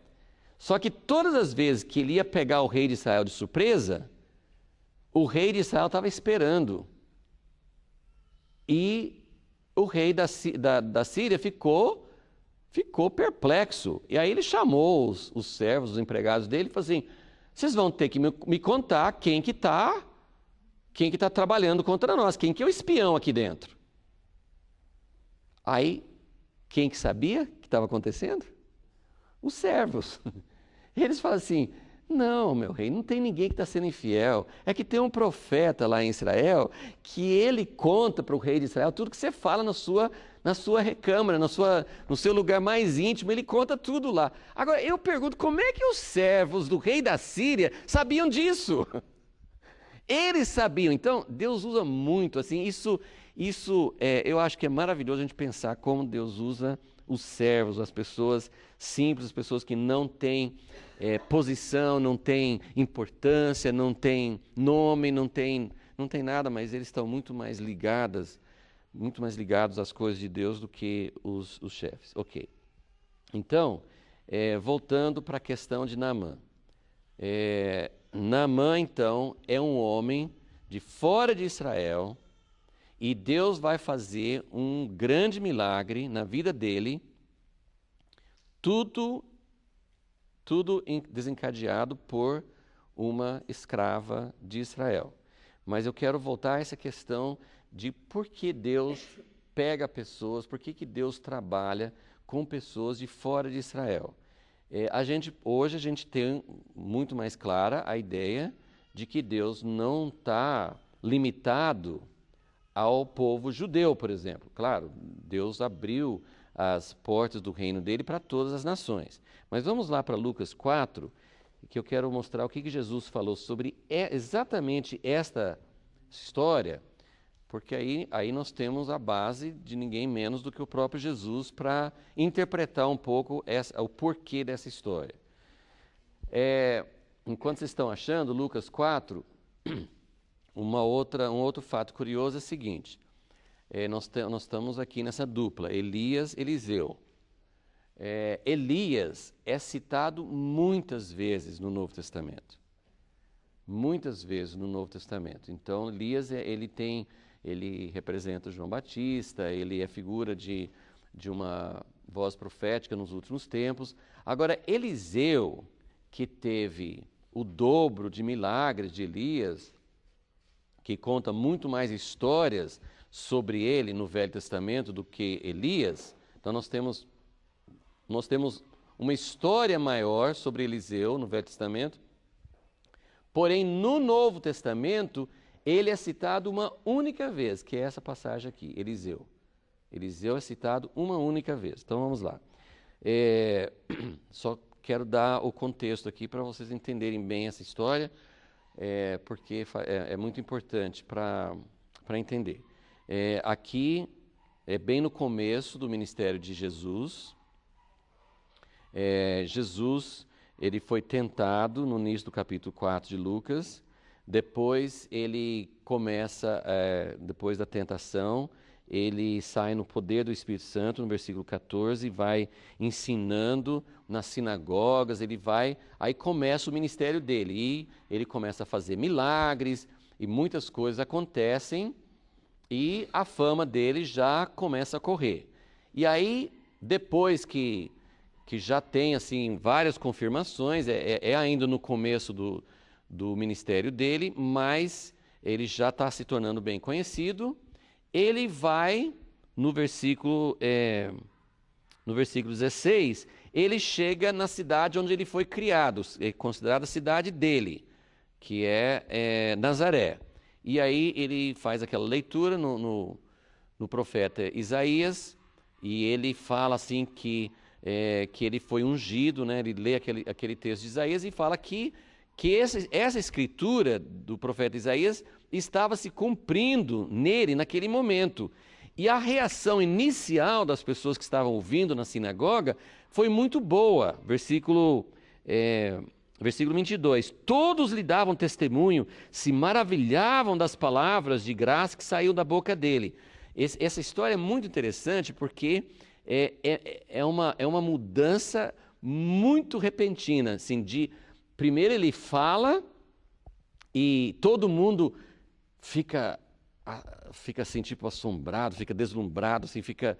Só que todas as vezes que ele ia pegar o rei de Israel de surpresa, o rei de Israel estava esperando. E o rei da Síria ficou perplexo. E aí ele chamou os servos, os empregados dele, e falou assim, vocês vão ter que me contar quem que tá trabalhando contra nós, quem que é o espião aqui dentro. Aí, quem que sabia o que estava acontecendo? Os servos. Eles falam assim, não, meu rei, não tem ninguém que está sendo infiel. É que tem um profeta lá em Israel que ele conta para o rei de Israel tudo que você fala na sua recâmara, no seu lugar mais íntimo, ele conta tudo lá. Agora, eu pergunto, como é que os servos do rei da Síria sabiam disso? Eles sabiam. Então, Deus usa muito, assim, isso eu acho que é maravilhoso a gente pensar como Deus usa os servos, as pessoas simples, as pessoas que não têm posição, não têm importância, não têm nome, não têm nada, mas eles estão muito mais ligadas muito mais ligados às coisas de Deus do que os chefes. Ok. Então, voltando para a questão de Naamã. Naamã, então, é um homem de fora de Israel e Deus vai fazer um grande milagre na vida dele, tudo desencadeado por uma escrava de Israel. Mas eu quero voltar a essa questão de por que Deus pega pessoas, por que Deus trabalha com pessoas de fora de Israel. Hoje a gente tem muito mais clara a ideia de que Deus não está limitado ao povo judeu, por exemplo. Claro, Deus abriu as portas do reino dele para todas as nações. Mas vamos lá para Lucas 4, que eu quero mostrar o que Jesus falou sobre exatamente esta história, porque aí nós temos a base de ninguém menos do que o próprio Jesus para interpretar um pouco o porquê dessa história. Enquanto vocês estão achando, Lucas 4, um outro fato curioso é o seguinte, nós estamos aqui nessa dupla, Elias e Eliseu. Elias é citado muitas vezes no Novo Testamento. Muitas vezes no Novo Testamento. Então, Elias, ele representa João Batista, ele é figura de uma voz profética nos últimos tempos. Agora, Eliseu, que teve o dobro de milagres de Elias, que conta muito mais histórias sobre ele no Velho Testamento do que Elias, então nós temos uma história maior sobre Eliseu no Velho Testamento, porém no Novo Testamento ele é citado uma única vez, que é essa passagem aqui, Eliseu. Eliseu é citado uma única vez. Então vamos lá. Só quero dar o contexto aqui para vocês entenderem bem essa história, porque é muito importante para entender. Aqui é bem no começo do ministério de Jesus. Jesus, ele foi tentado no início do capítulo 4 de Lucas, depois ele começa, depois da tentação, ele sai no poder do Espírito Santo, no versículo 14, e vai ensinando nas sinagogas, aí começa o ministério dele, e ele começa a fazer milagres, e muitas coisas acontecem, e a fama dele já começa a correr. E aí, depois que já tem assim várias confirmações, ainda no começo do ministério dele, mas ele já está se tornando bem conhecido. Ele vai, no versículo 16, ele chega na cidade onde ele foi criado, é considerada a cidade dele, que é Nazaré. E aí ele faz aquela leitura no profeta Isaías, e ele fala assim que ele foi ungido, né? Ele lê aquele texto de Isaías e fala que essa escritura do profeta Isaías estava se cumprindo nele naquele momento. E a reação inicial das pessoas que estavam ouvindo na sinagoga foi muito boa. Versículo 22. Todos lhe davam testemunho, se maravilhavam das palavras de graça que saíam da boca dele. Essa história é muito interessante porque é uma mudança muito repentina, assim, primeiro ele fala e todo mundo fica assim, tipo assombrado, fica deslumbrado, assim, fica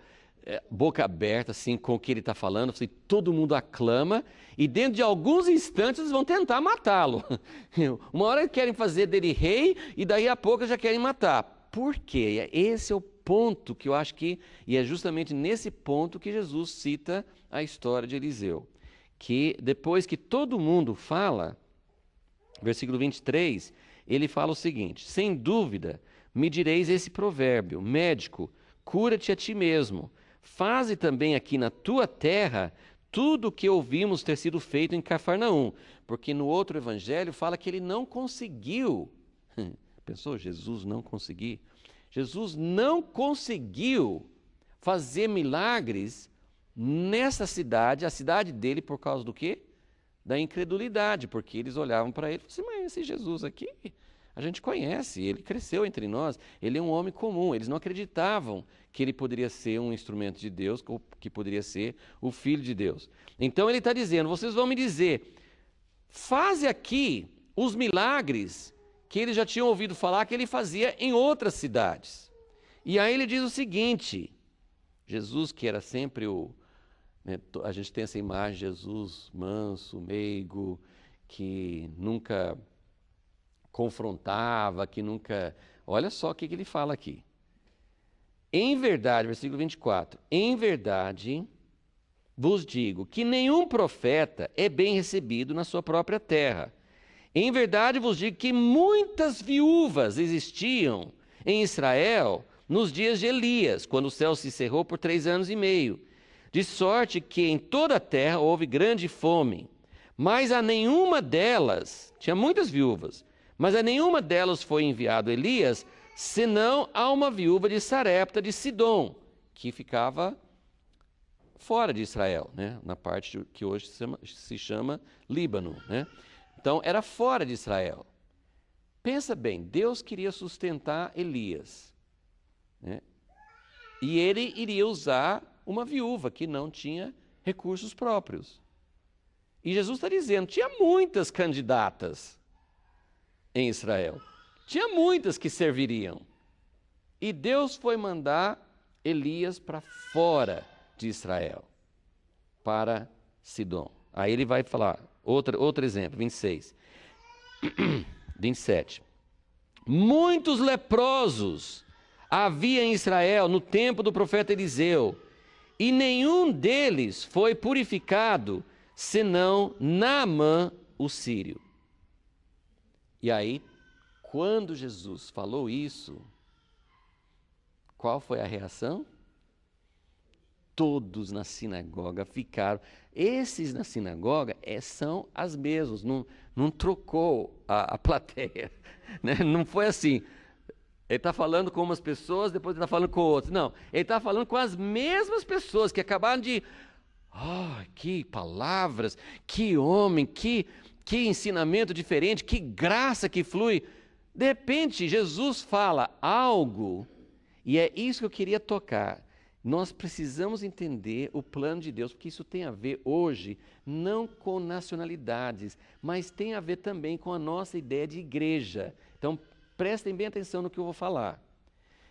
boca aberta, assim, com o que ele está falando, assim, todo mundo aclama e dentro de alguns instantes eles vão tentar matá-lo. Uma hora querem fazer dele rei e daí a pouco já querem matar. Por quê? Esse é o ponto que eu acho e é justamente nesse ponto que Jesus cita a história de Eliseu. Que depois que todo mundo fala, versículo 23, ele fala o seguinte: sem dúvida me direis esse provérbio, médico, cura-te a ti mesmo, faze também aqui na tua terra tudo o que ouvimos ter sido feito em Cafarnaum, porque no outro evangelho fala que ele não conseguiu. Pensou, Jesus não conseguiu? Jesus não conseguiu fazer milagres nessa cidade, a cidade dele, por causa do quê? Da incredulidade, porque eles olhavam para ele e falavam assim, mas esse Jesus aqui, A gente conhece, ele cresceu entre nós, ele é um homem comum. Eles não acreditavam que ele poderia ser um instrumento de Deus, ou que poderia ser o Filho de Deus. Então ele está dizendo, vocês vão me dizer, faze aqui os milagres que eles já tinham ouvido falar que ele fazia em outras cidades. E aí ele diz o seguinte, Jesus, que era sempre a gente tem essa imagem de Jesus manso, meigo, que nunca confrontava, que nunca... Olha só o que ele fala aqui. Em verdade, versículo 24, em verdade vos digo que nenhum profeta é bem recebido na sua própria terra. Em verdade vos digo que muitas viúvas existiam em Israel nos dias de Elias, quando o céu se cerrou por 3 anos e meio, de sorte que em toda a terra houve grande fome. Mas a nenhuma delas, tinha muitas viúvas, mas a nenhuma delas foi enviado Elias, senão a uma viúva de Sarepta de Sidom, que ficava fora de Israel, né? Na parte que hoje se chama Líbano, né? Então, era fora de Israel. Pensa bem, Deus queria sustentar Elias, né? E ele iria usar uma viúva que não tinha recursos próprios. E Jesus está dizendo, tinha muitas candidatas em Israel. Tinha muitas que serviriam. E Deus foi mandar Elias para fora de Israel, para Sidom. Aí ele vai falar, outro exemplo, 26. 27. Muitos leprosos havia em Israel no tempo do profeta Eliseu, e nenhum deles foi purificado, senão Naamã, o sírio. E aí, quando Jesus falou isso, qual foi a reação? Todos na sinagoga ficaram. Esses na sinagoga são as mesmas, não trocou a plateia, né? Não foi assim, ele está falando com umas pessoas, depois ele está falando com outras. Não, ele está falando com as mesmas pessoas que acabaram de... que palavras, que homem, que ensinamento diferente, que graça que flui. De repente, Jesus fala algo, e é isso que eu queria tocar. Nós precisamos entender o plano de Deus, porque isso tem a ver hoje, não com nacionalidades, mas tem a ver também com a nossa ideia de igreja. Então, prestem bem atenção no que eu vou falar.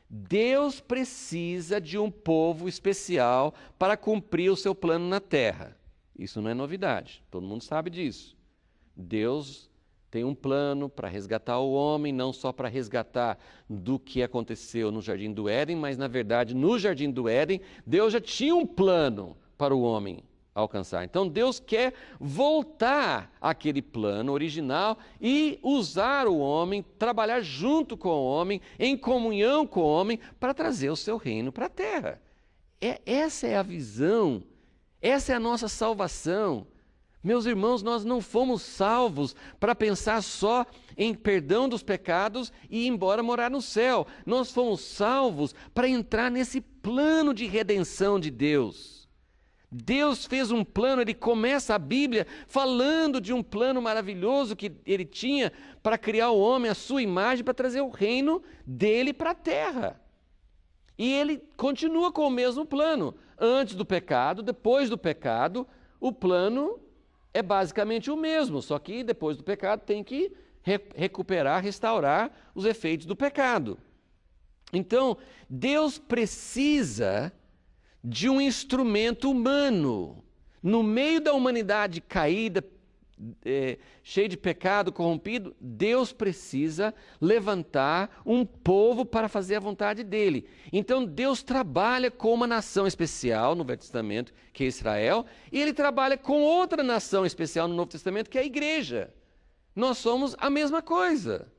Deus precisa de um povo especial para cumprir o seu plano na terra. Isso não é novidade, todo mundo sabe disso. Deus tem um plano para resgatar o homem, não só para resgatar do que aconteceu no Jardim do Éden, mas na verdade no Jardim do Éden, Deus já tinha um plano para o homem alcançar. Então Deus quer voltar àquele plano original e usar o homem, trabalhar junto com o homem, em comunhão com o homem, para trazer o seu reino para a terra. Essa é a visão, essa é a nossa salvação. Meus irmãos, nós não fomos salvos para pensar só em perdão dos pecados e ir embora morar no céu. Nós fomos salvos para entrar nesse plano de redenção de Deus. Deus fez um plano, ele começa a Bíblia falando de um plano maravilhoso que ele tinha para criar o homem à sua imagem, para trazer o reino dele para a terra. E ele continua com o mesmo plano. Antes do pecado, depois do pecado, o plano é basicamente o mesmo, só que depois do pecado tem que recuperar, restaurar os efeitos do pecado. Então, Deus precisa de um instrumento humano. No meio da humanidade caída, cheio de pecado, corrompido, Deus precisa levantar um povo para fazer a vontade dele. Então Deus trabalha com uma nação especial no Velho Testamento, que é Israel, e ele trabalha com outra nação especial no Novo Testamento, que é a igreja. Nós somos a mesma coisa.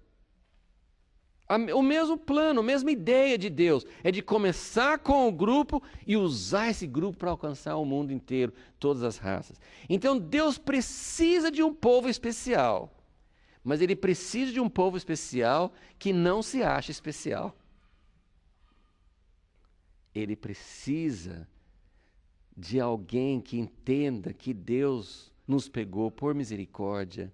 O mesmo plano, a mesma ideia de Deus é de começar com o grupo e usar esse grupo para alcançar o mundo inteiro, todas as raças. Então Deus precisa de um povo especial, mas Ele precisa de um povo especial que não se acha especial. Ele precisa de alguém que entenda que Deus nos pegou por misericórdia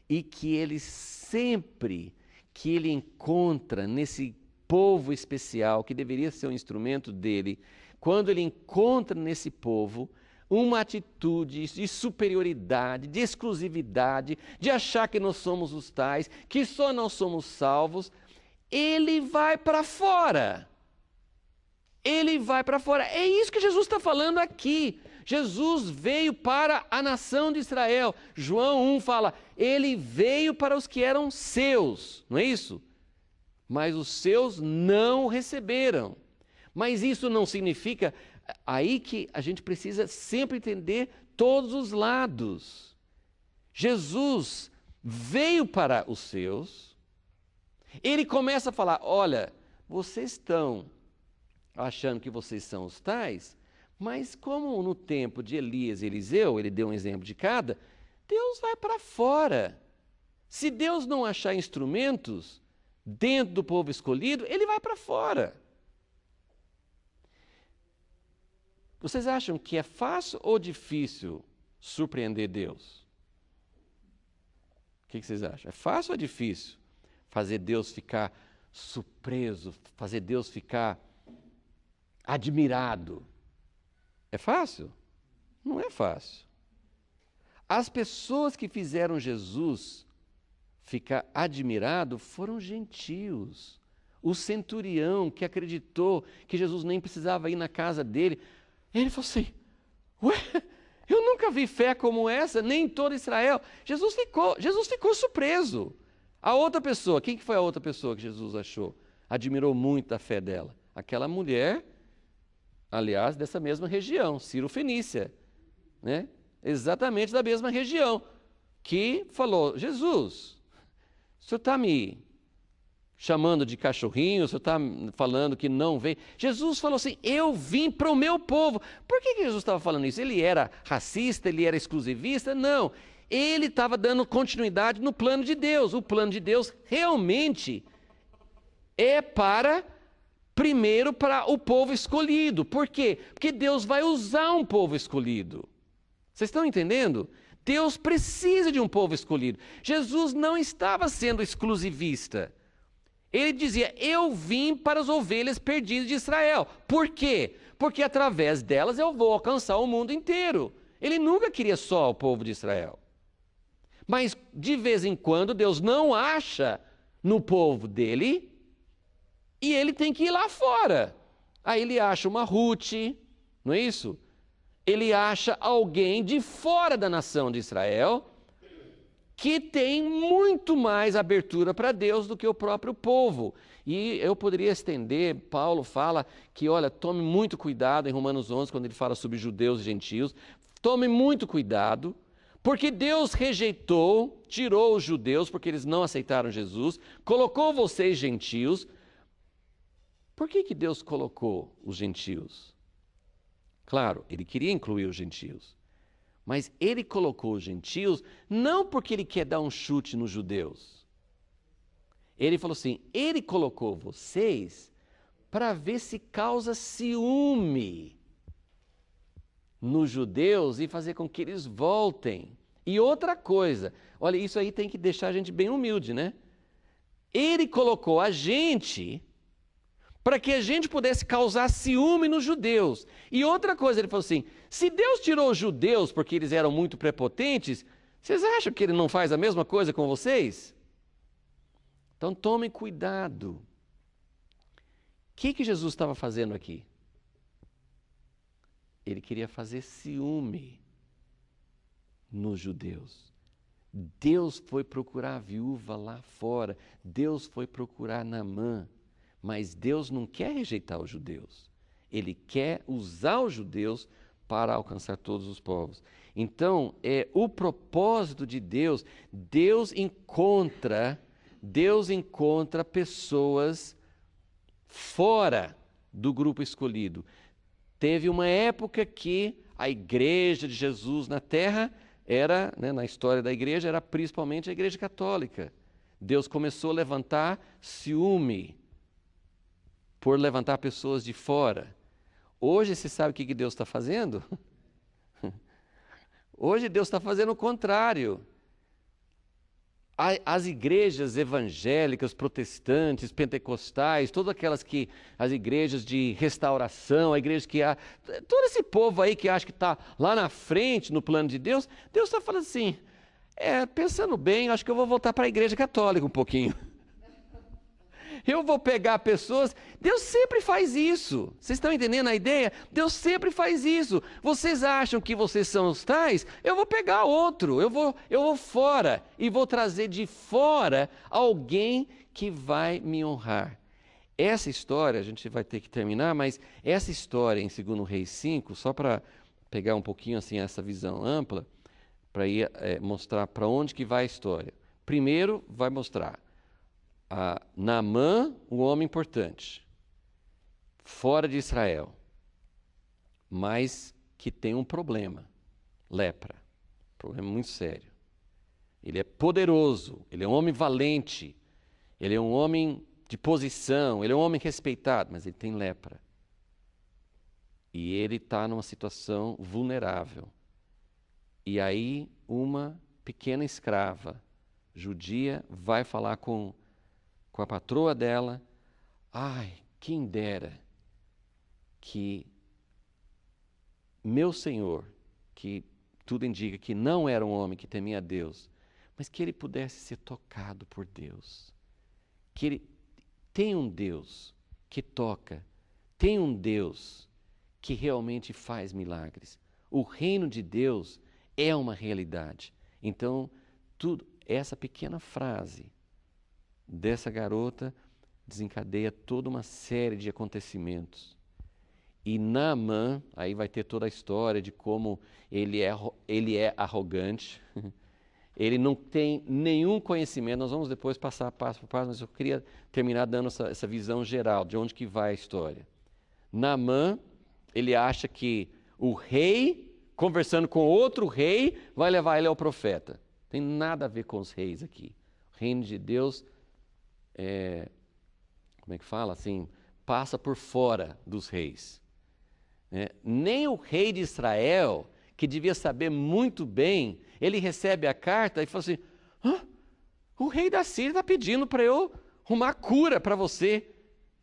e que Ele sempre que ele encontra nesse povo especial, que deveria ser um instrumento dele, quando ele encontra nesse povo uma atitude de superioridade, de exclusividade, de achar que nós somos os tais, que só nós somos salvos, ele vai para fora. Ele vai para fora. É isso que Jesus está falando aqui. Jesus veio para a nação de Israel. João 1 fala, ele veio para os que eram seus, não é isso? Mas os seus não o receberam. Mas isso não significa, aí que a gente precisa sempre entender todos os lados. Jesus veio para os seus, ele começa a falar, olha, vocês estão achando que vocês são os tais, mas como no tempo de Elias e Eliseu, ele deu um exemplo de cada, Deus vai para fora. Se Deus não achar instrumentos dentro do povo escolhido, ele vai para fora. Vocês acham que é fácil ou difícil surpreender Deus? O que vocês acham? É fácil ou difícil fazer Deus ficar surpreso, fazer Deus ficar admirado? É fácil? Não é fácil. As pessoas que fizeram Jesus ficar admirado foram gentios. O centurião que acreditou que Jesus nem precisava ir na casa dele, ele falou assim, ué, eu nunca vi fé como essa, nem em todo Israel. Jesus ficou surpreso. A outra pessoa, quem que foi a outra pessoa que Jesus achou? Admirou muito a fé dela. Aquela mulher, aliás, dessa mesma região, Ciro-Fenícia, né? Exatamente da mesma região, que falou, Jesus, o senhor está me chamando de cachorrinho, o senhor está falando que não veio. Jesus falou assim, eu vim para o meu povo. Por que Jesus estava falando isso? Ele era racista, ele era exclusivista? Não, ele estava dando continuidade no plano de Deus. O plano de Deus realmente é primeiro para o povo escolhido. Por quê? Porque Deus vai usar um povo escolhido. Vocês estão entendendo? Deus precisa de um povo escolhido. Jesus não estava sendo exclusivista. Ele dizia, eu vim para as ovelhas perdidas de Israel. Por quê? Porque através delas eu vou alcançar o mundo inteiro. Ele nunca queria só o povo de Israel. Mas de vez em quando Deus não acha no povo dele e ele tem que ir lá fora. Aí ele acha uma Ruth, não é isso? Ele acha alguém de fora da nação de Israel que tem muito mais abertura para Deus do que o próprio povo. E eu poderia estender, Paulo fala que, olha, tome muito cuidado em Romanos 11, quando ele fala sobre judeus e gentios, tome muito cuidado, porque Deus rejeitou, tirou os judeus, porque eles não aceitaram Jesus, colocou vocês gentios. Por que Deus colocou os gentios? Claro, ele queria incluir os gentios, mas ele colocou os gentios não porque ele quer dar um chute nos judeus. Ele falou assim, ele colocou vocês para ver se causa ciúme nos judeus e fazer com que eles voltem. E outra coisa, olha, isso aí tem que deixar a gente bem humilde, né? Ele colocou a gente para que a gente pudesse causar ciúme nos judeus. E outra coisa, ele falou assim, se Deus tirou os judeus porque eles eram muito prepotentes, vocês acham que ele não faz a mesma coisa com vocês? Então tomem cuidado. O que Jesus estava fazendo aqui? Ele queria fazer ciúme nos judeus. Deus foi procurar a viúva lá fora, Deus foi procurar Naamã. Mas Deus não quer rejeitar os judeus. Ele quer usar os judeus para alcançar todos os povos. Então, o propósito de Deus, Deus encontra pessoas fora do grupo escolhido. Teve uma época que a igreja de Jesus na terra era, na história da igreja, era principalmente a igreja católica. Deus começou a levantar ciúme por levantar pessoas de fora. Hoje, você sabe o que Deus está fazendo? Hoje Deus está fazendo o contrário. As igrejas evangélicas, protestantes, pentecostais, todas aquelas que, as igrejas de restauração, a igreja que há, todo esse povo aí que acha que está lá na frente no plano de Deus, Deus está falando assim, pensando bem, acho que eu vou voltar para a igreja católica um pouquinho. Eu vou pegar pessoas, Deus sempre faz isso. Vocês estão entendendo a ideia? Deus sempre faz isso. Vocês acham que vocês são os tais? Eu vou pegar outro, eu vou fora e vou trazer de fora alguém que vai me honrar. Essa história, a gente vai ter que terminar, mas essa história em 2 Reis 5, só para pegar um pouquinho assim essa visão ampla, para ir mostrar para onde que vai a história. Primeiro vai mostrar Naamã, um homem importante, fora de Israel, mas que tem um problema, lepra, problema muito sério. Ele é poderoso, ele é um homem valente, ele é um homem de posição, ele é um homem respeitado, mas ele tem lepra. E ele está numa situação vulnerável. E aí uma pequena escrava judia vai falar com a patroa dela, ai, quem dera que meu senhor, que tudo indica que não era um homem que temia a Deus, mas que ele pudesse ser tocado por Deus. Que ele tem um Deus que toca, tem um Deus que realmente faz milagres. O reino de Deus é uma realidade. Então, essa pequena frase dessa garota desencadeia toda uma série de acontecimentos. E Naamã, aí vai ter toda a história de como ele é arrogante, ele não tem nenhum conhecimento, nós vamos depois passar passo por passo, mas eu queria terminar dando essa visão geral de onde que vai a história. Naamã, ele acha que o rei, conversando com outro rei, vai levar ele ao profeta. Tem nada a ver com os reis aqui. O reino de Deus como é que fala? Assim, passa por fora dos reis. Nem o rei de Israel, que devia saber muito bem, ele recebe a carta e fala assim, o rei da Síria está pedindo para eu arrumar cura para você.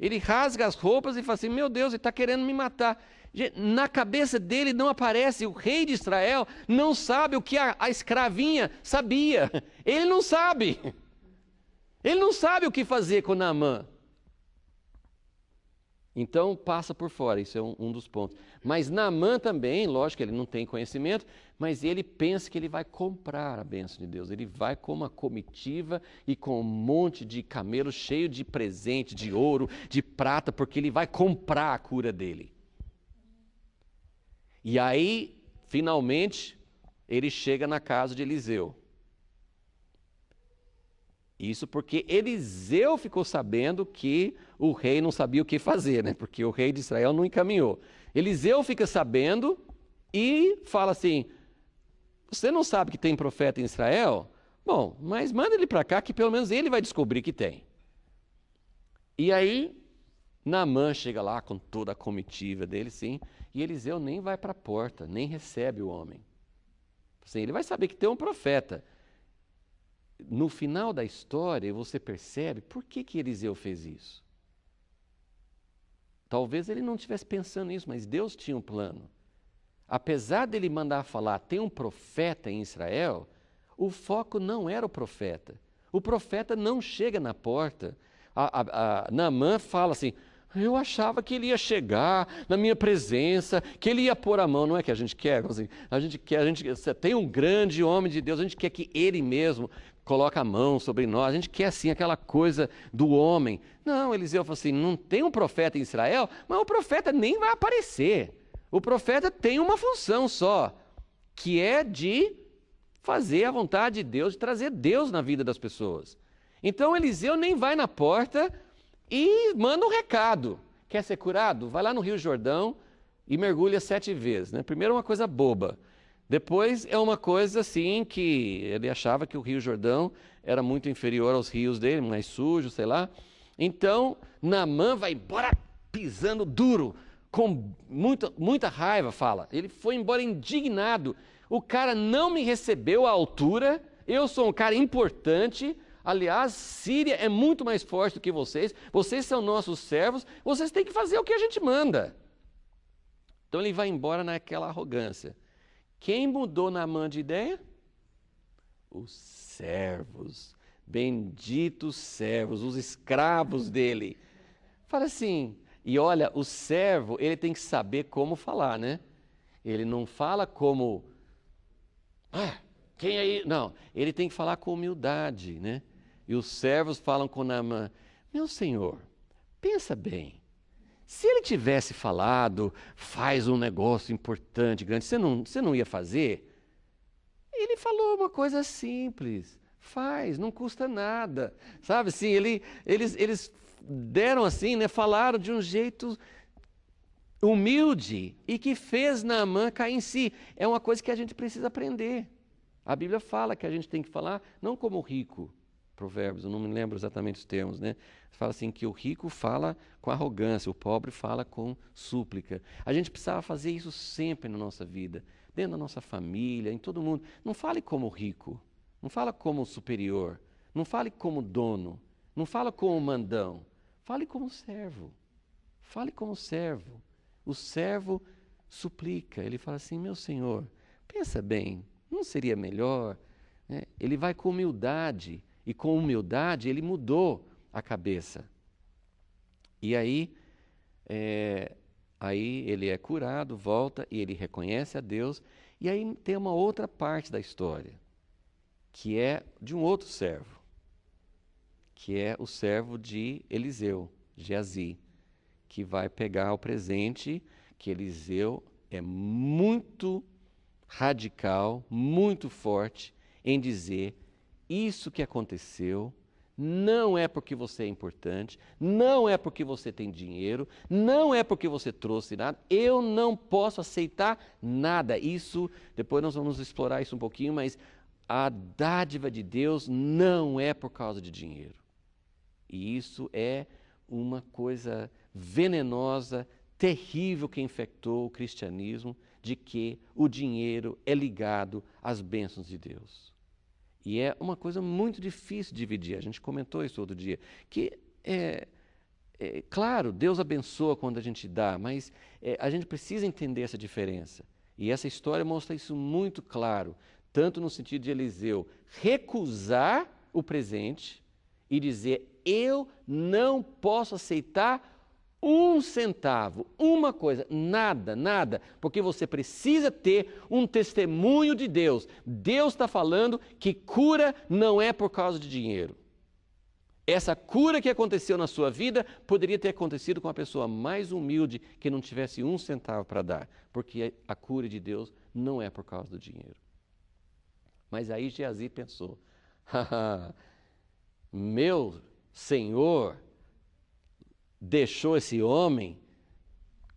Ele rasga as roupas e fala assim, meu Deus, ele está querendo me matar. Na cabeça dele não aparece, o rei de Israel não sabe o que a escravinha sabia. Ele não sabe. Ele não sabe o que fazer com Naamã. Então, passa por fora, isso é um dos pontos. Mas Naamã também, lógico que ele não tem conhecimento, mas ele pensa que ele vai comprar a bênção de Deus. Ele vai com uma comitiva e com um monte de camelo cheio de presente, de ouro, de prata, porque ele vai comprar a cura dele. E aí, finalmente, ele chega na casa de Eliseu. Isso porque Eliseu ficou sabendo que o rei não sabia o que fazer, né? Porque o rei de Israel não encaminhou. Eliseu fica sabendo e fala assim, você não sabe que tem profeta em Israel? Bom, mas manda ele para cá que pelo menos ele vai descobrir que tem. E aí, Naamã chega lá com toda a comitiva dele, sim, e Eliseu nem vai para a porta, nem recebe o homem. Assim, ele vai saber que tem um profeta. No final da história, você percebe por que Eliseu fez isso. Talvez ele não estivesse pensando nisso, mas Deus tinha um plano. Apesar dele mandar falar, tem um profeta em Israel, o foco não era o profeta. O profeta não chega na porta. Naamã fala assim, eu achava que ele ia chegar na minha presença, que ele ia pôr a mão, não é que a gente quer, assim, você tem um grande homem de Deus, a gente quer que ele mesmo coloque a mão sobre nós, a gente quer assim aquela coisa do homem. Não, Eliseu falou assim, não tem um profeta em Israel, mas o profeta nem vai aparecer. O profeta tem uma função só, que é de fazer a vontade de Deus, de trazer Deus na vida das pessoas. Então Eliseu nem vai na porta e manda um recado. Quer ser curado? Vai lá no Rio Jordão e mergulha 7 vezes. Né? Primeiro uma coisa boba. Depois é uma coisa assim que ele achava que o Rio Jordão era muito inferior aos rios dele, mais sujo, sei lá. Então Naamã vai embora pisando duro, com muita raiva, fala. Ele foi embora indignado. O cara não me recebeu à altura eu sou um cara importante, aliás, Síria é muito mais forte do que vocês são nossos servos, vocês têm que fazer o que a gente manda. Então ele vai embora naquela arrogância. Quem mudou Naamã de ideia? Os servos, benditos servos, os escravos dele. Fala assim, e olha, o servo, ele tem que saber como falar, né? Ele não fala como, quem aí? Não, ele tem que falar com humildade, né? E os servos falam com Naamã, meu senhor, pensa bem, se ele tivesse falado, faz um negócio importante, grande, você não ia fazer? Ele falou uma coisa simples, faz, não custa nada, sabe? Assim, eles deram assim, né? Falaram de um jeito humilde e que fez Naamã cair em si. É uma coisa que a gente precisa aprender. A Bíblia fala que a gente tem que falar não como rico, Provérbios, eu não me lembro exatamente os termos, né? Fala assim que o rico fala com arrogância, o pobre fala com súplica. A gente precisava fazer isso sempre na nossa vida, dentro da nossa família, em todo mundo. Não fale como rico, não fale como superior, não fale como dono, não fale como mandão, fale como servo. Fale como servo. O servo suplica, ele fala assim, meu senhor, pensa bem, não seria melhor? Né? Ele vai com humildade, e com humildade ele mudou a cabeça. E aí ele é curado, volta e ele reconhece a Deus. E aí tem uma outra parte da história, que é de um outro servo, que é o servo de Eliseu, Geazi, que vai pegar o presente, que Eliseu é muito radical, muito forte em dizer, isso que aconteceu não é porque você é importante, não é porque você tem dinheiro, não é porque você trouxe nada, eu não posso aceitar nada. Isso, depois nós vamos explorar isso um pouquinho, mas a dádiva de Deus não é por causa de dinheiro. E isso é uma coisa venenosa, terrível que infectou o cristianismo, de que o dinheiro é ligado às bênçãos de Deus. E é uma coisa muito difícil de dividir. A gente comentou isso outro dia, que claro, Deus abençoa quando a gente dá, mas a gente precisa entender essa diferença. E essa história mostra isso muito claro, tanto no sentido de Eliseu recusar o presente e dizer, eu não posso aceitar um centavo, uma coisa, nada, nada, porque você precisa ter um testemunho de Deus. Deus está falando que cura não é por causa de dinheiro. Essa cura que aconteceu na sua vida poderia ter acontecido com a pessoa mais humilde que não tivesse um centavo para dar, porque a cura de Deus não é por causa do dinheiro. Mas aí Geazi pensou, meu Senhor deixou esse homem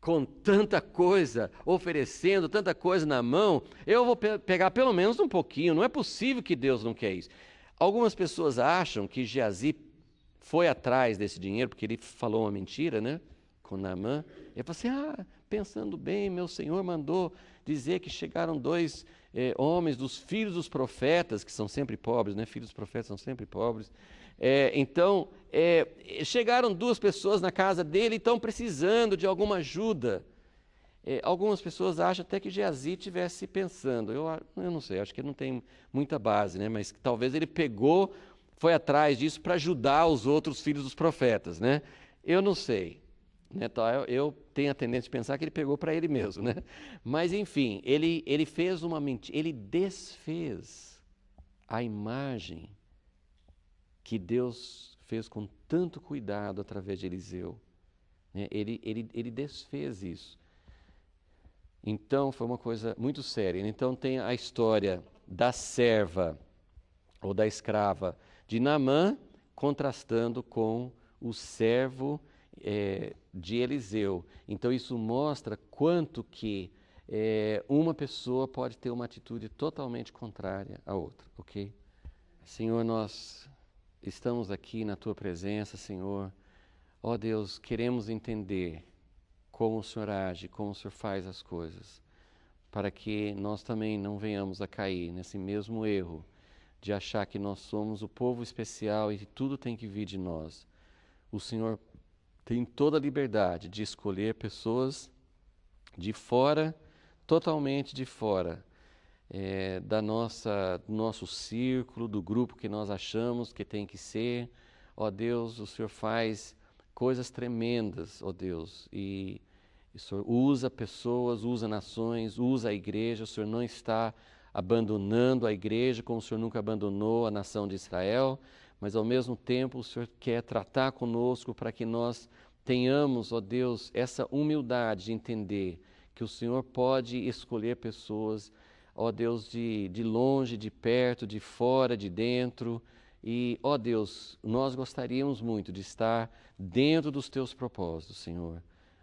com tanta coisa, oferecendo tanta coisa na mão, eu vou pegar pelo menos um pouquinho, não é possível que Deus não quer isso. Algumas pessoas acham que Geazi foi atrás desse dinheiro, porque ele falou uma mentira, né, com Naamã. Ele falou assim, pensando bem, meu Senhor mandou dizer que chegaram dois homens dos filhos dos profetas, que são sempre pobres, né, filhos dos profetas são sempre pobres. Então, chegaram duas pessoas na casa dele e estão precisando de alguma ajuda. Algumas pessoas acham até que Geazi estivesse pensando, eu não sei, acho que não tem muita base, né? Mas talvez ele foi atrás disso para ajudar os outros filhos dos profetas, né? Eu não sei. Né? Então, eu tenho a tendência de pensar que ele pegou para ele mesmo, né? Mas enfim, ele fez uma mentira, ele desfez a imagem que Deus fez com tanto cuidado através de Eliseu. Né? Ele desfez isso. Então, foi uma coisa muito séria. Então, tem a história da serva, ou da escrava, de Naamã, contrastando com o servo de Eliseu. Então, isso mostra quanto que uma pessoa pode ter uma atitude totalmente contrária à outra, ok? Senhor, nós estamos aqui na Tua presença, Senhor. Ó Deus, queremos entender como o Senhor age, como o Senhor faz as coisas, para que nós também não venhamos a cair nesse mesmo erro de achar que nós somos o povo especial e que tudo tem que vir de nós. O Senhor tem toda a liberdade de escolher pessoas de fora, totalmente de fora, do nosso círculo, do grupo que nós achamos que tem que ser. Ó Deus, o Senhor faz coisas tremendas, ó Deus, e o Senhor usa pessoas, usa nações, usa a igreja. O Senhor não está abandonando a igreja como o Senhor nunca abandonou a nação de Israel, mas ao mesmo tempo o Senhor quer tratar conosco para que nós tenhamos, ó Deus, essa humildade de entender que o Senhor pode escolher pessoas, ó Deus, de longe, de perto, de fora, de dentro. E, ó Deus, nós gostaríamos muito de estar dentro dos Teus propósitos, Senhor.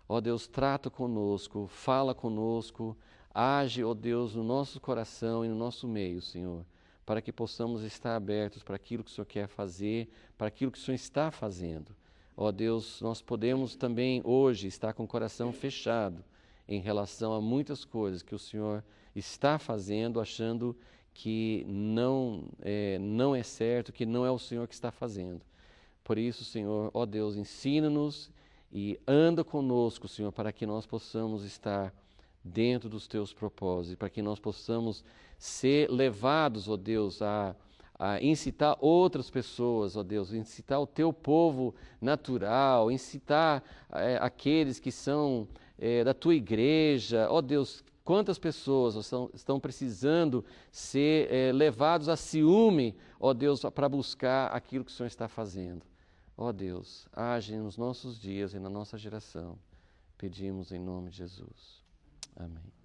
Ó Deus, trata conosco, fala conosco, age, ó Deus, no nosso coração e no nosso meio, Senhor, para que possamos estar abertos para aquilo que o Senhor quer fazer, para aquilo que o Senhor está fazendo. Ó Deus, nós podemos também hoje estar com o coração fechado em relação a muitas coisas que o Senhor está fazendo, achando que não é certo, que não é o Senhor que está fazendo. Por isso, Senhor, ó Deus, ensina-nos e anda conosco, Senhor, para que nós possamos estar dentro dos Teus propósitos, para que nós possamos ser levados, ó Deus, a incitar outras pessoas, ó Deus, incitar o Teu povo natural, incitar aqueles que são da Tua igreja, ó Deus. Quantas pessoas estão precisando ser levados a ciúme, ó Deus, para buscar aquilo que o Senhor está fazendo. Ó Deus, age nos nossos dias e na nossa geração. Pedimos em nome de Jesus. Amém.